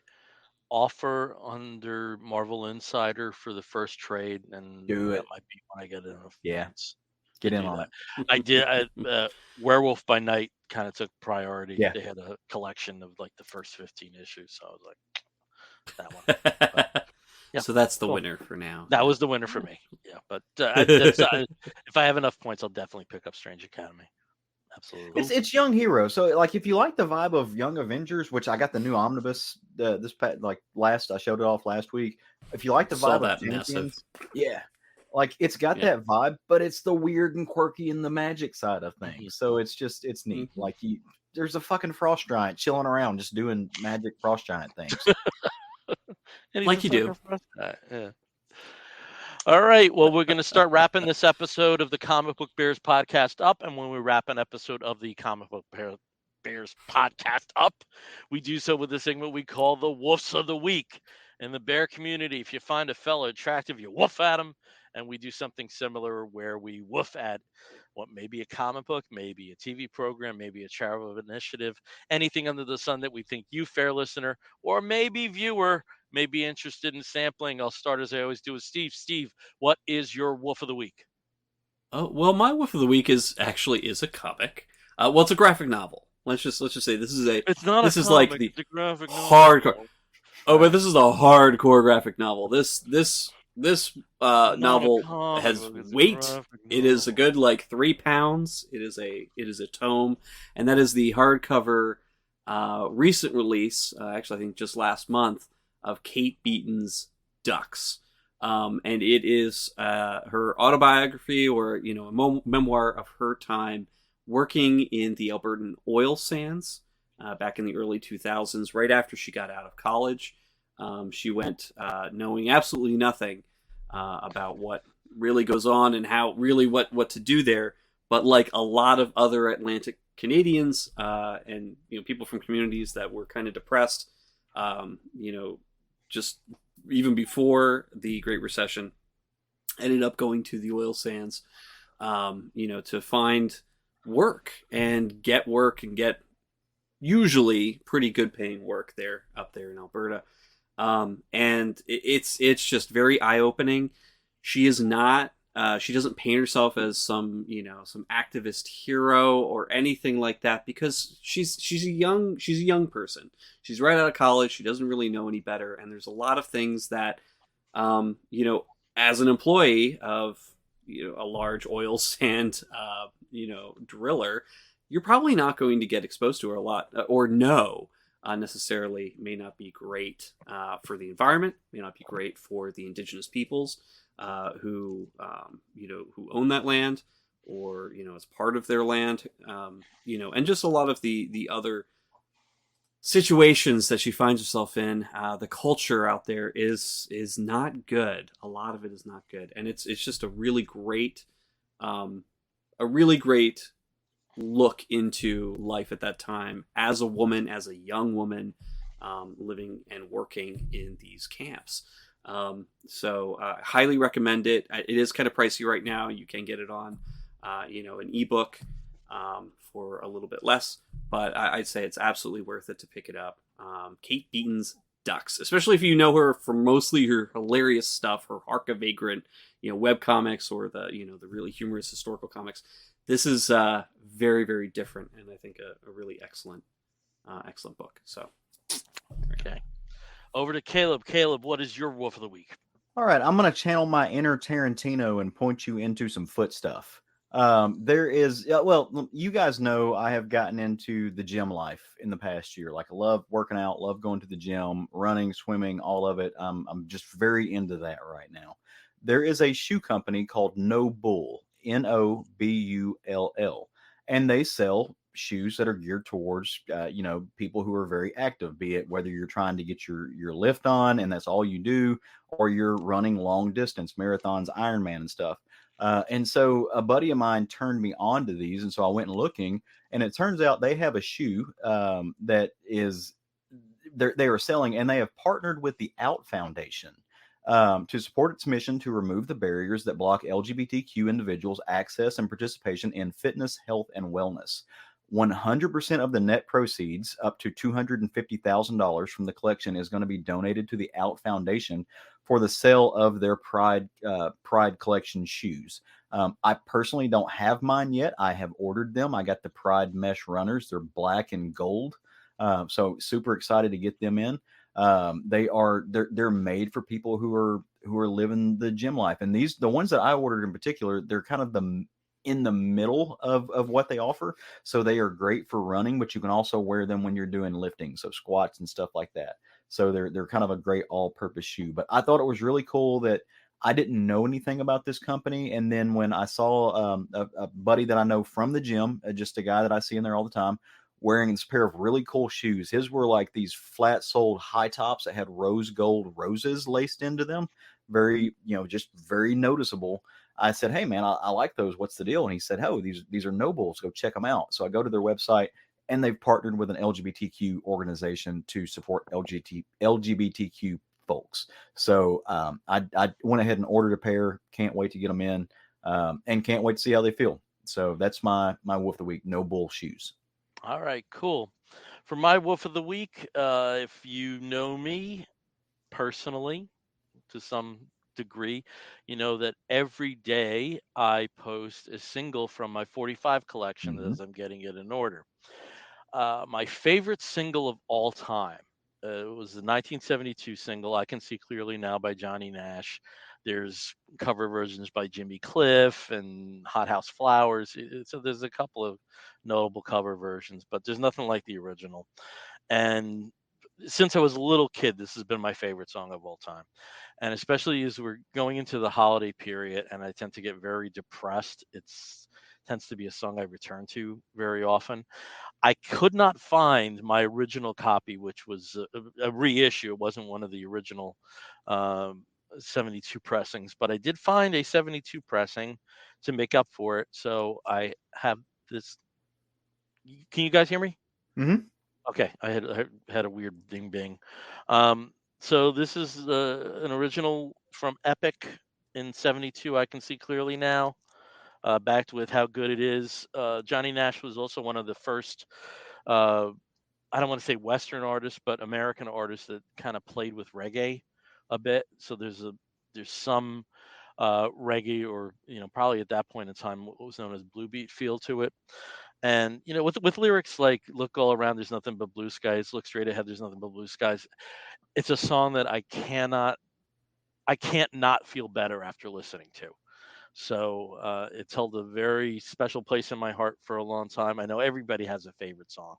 offer under Marvel Insider for the first trade, and Do that it. might be when I get enough Yeah. points. Get in do on that. it. I did. Werewolf by Night kind of took priority. Yeah. They had a collection of like the first 15 issues, so I was like that one. But, yeah, So that's the cool. winner for now. That was the winner for me. Yeah, but if I have enough points, I'll definitely pick up Strange Academy. Absolutely. It's young heroes. So like if you like the vibe of Young Avengers, which I got the new omnibus I showed it off last week. If you like the Saw vibe that of Champions, massive. yeah. Like it's got that vibe, but it's the weird and quirky and the magic side of things. So it's neat. Like there's a fucking frost giant chilling around just doing magic frost giant things. Like you do. Yeah. All right. Well, we're going to start wrapping this episode of the Comic Book Bears podcast up. And when we wrap an episode of the Comic Book Bears podcast up, we do so with the segment we call the Woofs of the Week. In the bear community, if you find a fellow attractive, you woof at him. And we do something similar where we woof at what may be a comic book, maybe a TV program, maybe a charitable initiative, anything under the sun that we think you, fair listener, or maybe viewer, may be interested in sampling. I'll start as I always do with Steve. Steve, what is your woof of the week? Oh well, my woof of the week is a comic. Well, it's a graphic novel. Let's just say this is a. It's not. This a is comic, like the it's a graphic hardcore. novel. Oh, but this is a hardcore graphic novel. This novel has weight. It is a good like 3 pounds. It is a tome, and that is the hardcover recent release. Actually, I think just last month of Kate Beaton's Ducks, and it is her autobiography or a memoir of her time working in the Albertan oil sands back in the early 2000s, right after she got out of college. She went knowing absolutely nothing about what really goes on and how really what to do there. But like a lot of other Atlantic Canadians and people from communities that were kind of depressed, just even before the Great Recession, ended up going to the oil sands, to find work and get usually pretty good paying work up there in Alberta. And it's just very eye opening. She is not. She doesn't paint herself as some activist hero or anything like that because she's a young person. She's right out of college. She doesn't really know any better, and there's a lot of things that, as an employee of a large oil sand, driller, you're probably not going to get exposed to her a lot or know. Necessarily may not be great for the environment, may not be great for the indigenous peoples who own that land or as part of their land, and just a lot of the other situations that she finds herself in. The culture out there is not good. A lot of it is not good, and it's just a really great look into life at that time as a woman, as a young woman, living and working in these camps. So highly recommend it. It is kind of pricey right now. You can get it on, an ebook for a little bit less, but I'd say it's absolutely worth it to pick it up. Kate Beaton's Ducks, especially if you know her from mostly her hilarious stuff, her Hark a Vagrant, web comics or the really humorous historical comics. This is very, very different, and I think a really excellent book. So, okay, over to Caleb. Caleb, what is your woof of the week? All right, I'm going to channel my inner Tarantino and point you into some foot stuff. There is, you guys know I have gotten into the gym life in the past year. Like I love working out, love going to the gym, running, swimming, all of it. I'm just very into that right now. There is a shoe company called No Bull, Nobull, and they sell shoes that are geared towards people who are very active, be it whether you're trying to get your lift on and that's all you do, or you're running long distance marathons, Ironman and stuff. And so a buddy of mine turned me on to these, and so I went looking, and it turns out they have a shoe that is they are selling, and they have partnered with the Out Foundation to support its mission to remove the barriers that block LGBTQ individuals' access and participation in fitness, health, and wellness. 100% of the net proceeds, up to $250,000 from the collection, is going to be donated to the Out Foundation for the sale of their Pride collection shoes. I personally don't have mine yet. I have ordered them. I got the Pride mesh runners. They're black and gold. So super excited to get them in. They're made for people who are living the gym life. And the ones that I ordered in particular, they're kind of in the middle of what they offer. So they are great for running, but you can also wear them when you're doing lifting, so squats and stuff like that. So they're kind of a great all-purpose shoe. But I thought it was really cool that I didn't know anything about this company, and then when I saw a buddy that I know from the gym, just a guy that I see in there all the time, wearing this pair of really cool shoes. His were like these flat-soled high tops that had rose gold roses laced into them. Very, just very noticeable. I said, "Hey, man, I like those. What's the deal?" And he said, "Oh, these are Nobles. Go check them out." So I go to their website, and they've partnered with an LGBTQ organization to support LGBTQ folks. So I went ahead and ordered a pair. Can't wait to get them in, and can't wait to see how they feel. So that's my Wolf of the Week. No Bull shoes. All right, cool. For my Wolf of the Week, if you know me personally to some degree, you know that every day I post a single from my 45 collection Mm-hmm. as I'm getting it in order. My favorite single of all time was the 1972 single "I Can See Clearly Now" by Johnny Nash. There's cover versions by Jimmy Cliff and Hothouse Flowers. So there's a couple of notable cover versions, but there's nothing like the original. And since I was a little kid, this has been my favorite song of all time. And especially as we're going into the holiday period, and I tend to get very depressed. It's tends to be a song I return to very often. I could not find my original copy, which was a reissue. It wasn't one of the original um, 72 pressings, but I did find a 72 pressing to make up for it. So I have this. Can you guys hear me? Mm-hmm. Okay, I had a weird ding bing. So this is an original from Epic in '72. I can see clearly now. Backed with how good it is. Johnny Nash was also one of the first. Uh, I don't want to say Western artists, but American artists that kind of played with reggae a bit. So there's some reggae, or probably at that point in time what was known as blue beat feel to it. And with lyrics like "Look all around, there's nothing but blue skies. Look straight ahead, there's nothing but blue skies." It's a song that I can't not feel better after listening to. So it's held a very special place in my heart for a long time. I know everybody has a favorite song,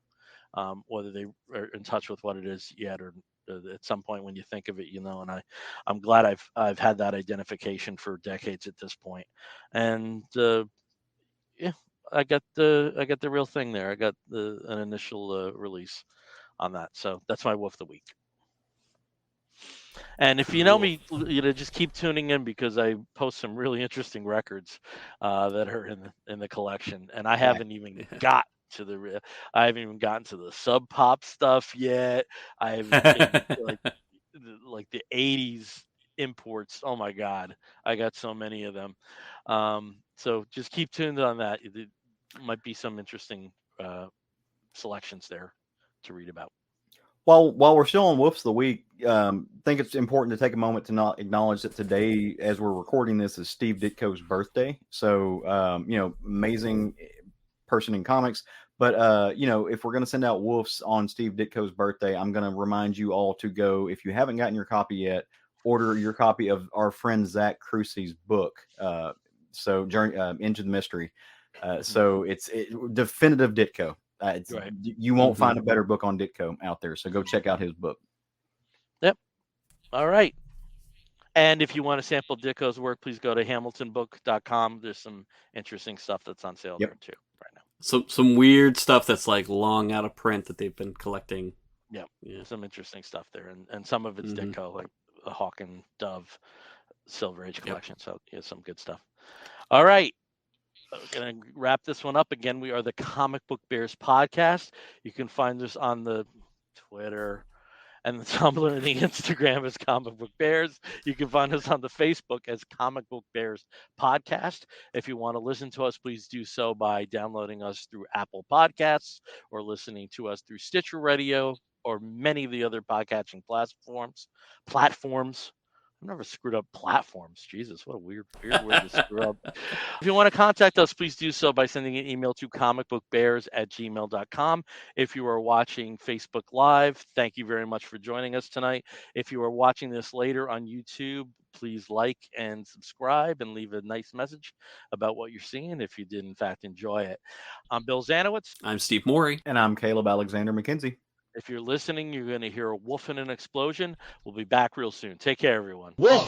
whether they are in touch with what it is yet or at some point when you think of it, And I'm glad I've had that identification for decades at this point. And yeah, I got the real thing there. I got an initial release on that. So that's my Wolf of the Week. And if you know Cool. me, just keep tuning in because I post some really interesting records that are in the collection, and Yeah. I haven't even gotten to the Sub Pop stuff yet. I haven't in like the '80s imports. Oh my God, I got so many of them. So just keep tuned on that. It might be some interesting selections there to read about. While we're still on Whoops of the Week, think it's important to take a moment to not acknowledge that today, as we're recording this, is Steve Ditko's birthday. So, amazing person in comics. But, if we're going to send out Wolves on Steve Ditko's birthday, I'm going to remind you all to go, if you haven't gotten your copy yet, order your copy of our friend Zach Crucy's book. Journey Into the Mystery. So it's definitive Ditko. Right. You won't find a better book on Ditko out there. So go check out his book. Yep. All right. And if you want to sample Ditko's work, please go to hamiltonbook.com. There's some interesting stuff that's on sale Yep. there too right now. Some weird stuff that's like long out of print that they've been collecting. Yeah, Yeah. some interesting stuff there, and some of it's Ditko, like the Hawk and Dove Silver Age Yep. collection. So yeah, some good stuff. All right. We're going to wrap this one up. Again, we are the Comic Book Bears podcast. You can find us on the Twitter and the Tumblr and the Instagram as Comic Book Bears. You can find us on the Facebook as Comic Book Bears Podcast. If you want to listen to us, please do so by downloading us through Apple Podcasts or listening to us through Stitcher Radio or many of the other podcasting platforms. I've never screwed up platforms. Jesus, what a weird word to screw up. If you want to contact us, please do so by sending an email to comicbookbears@gmail.com. If you are watching Facebook Live, thank you very much for joining us tonight. If you are watching this later on YouTube, please like and subscribe and leave a nice message about what you're seeing if you did, in fact, enjoy it. I'm Bill Zanowitz. I'm Steve Morey. And I'm Caleb Alexander McKenzie. If you're listening, you're going to hear a woof and an explosion. We'll be back real soon. Take care, everyone. Woof.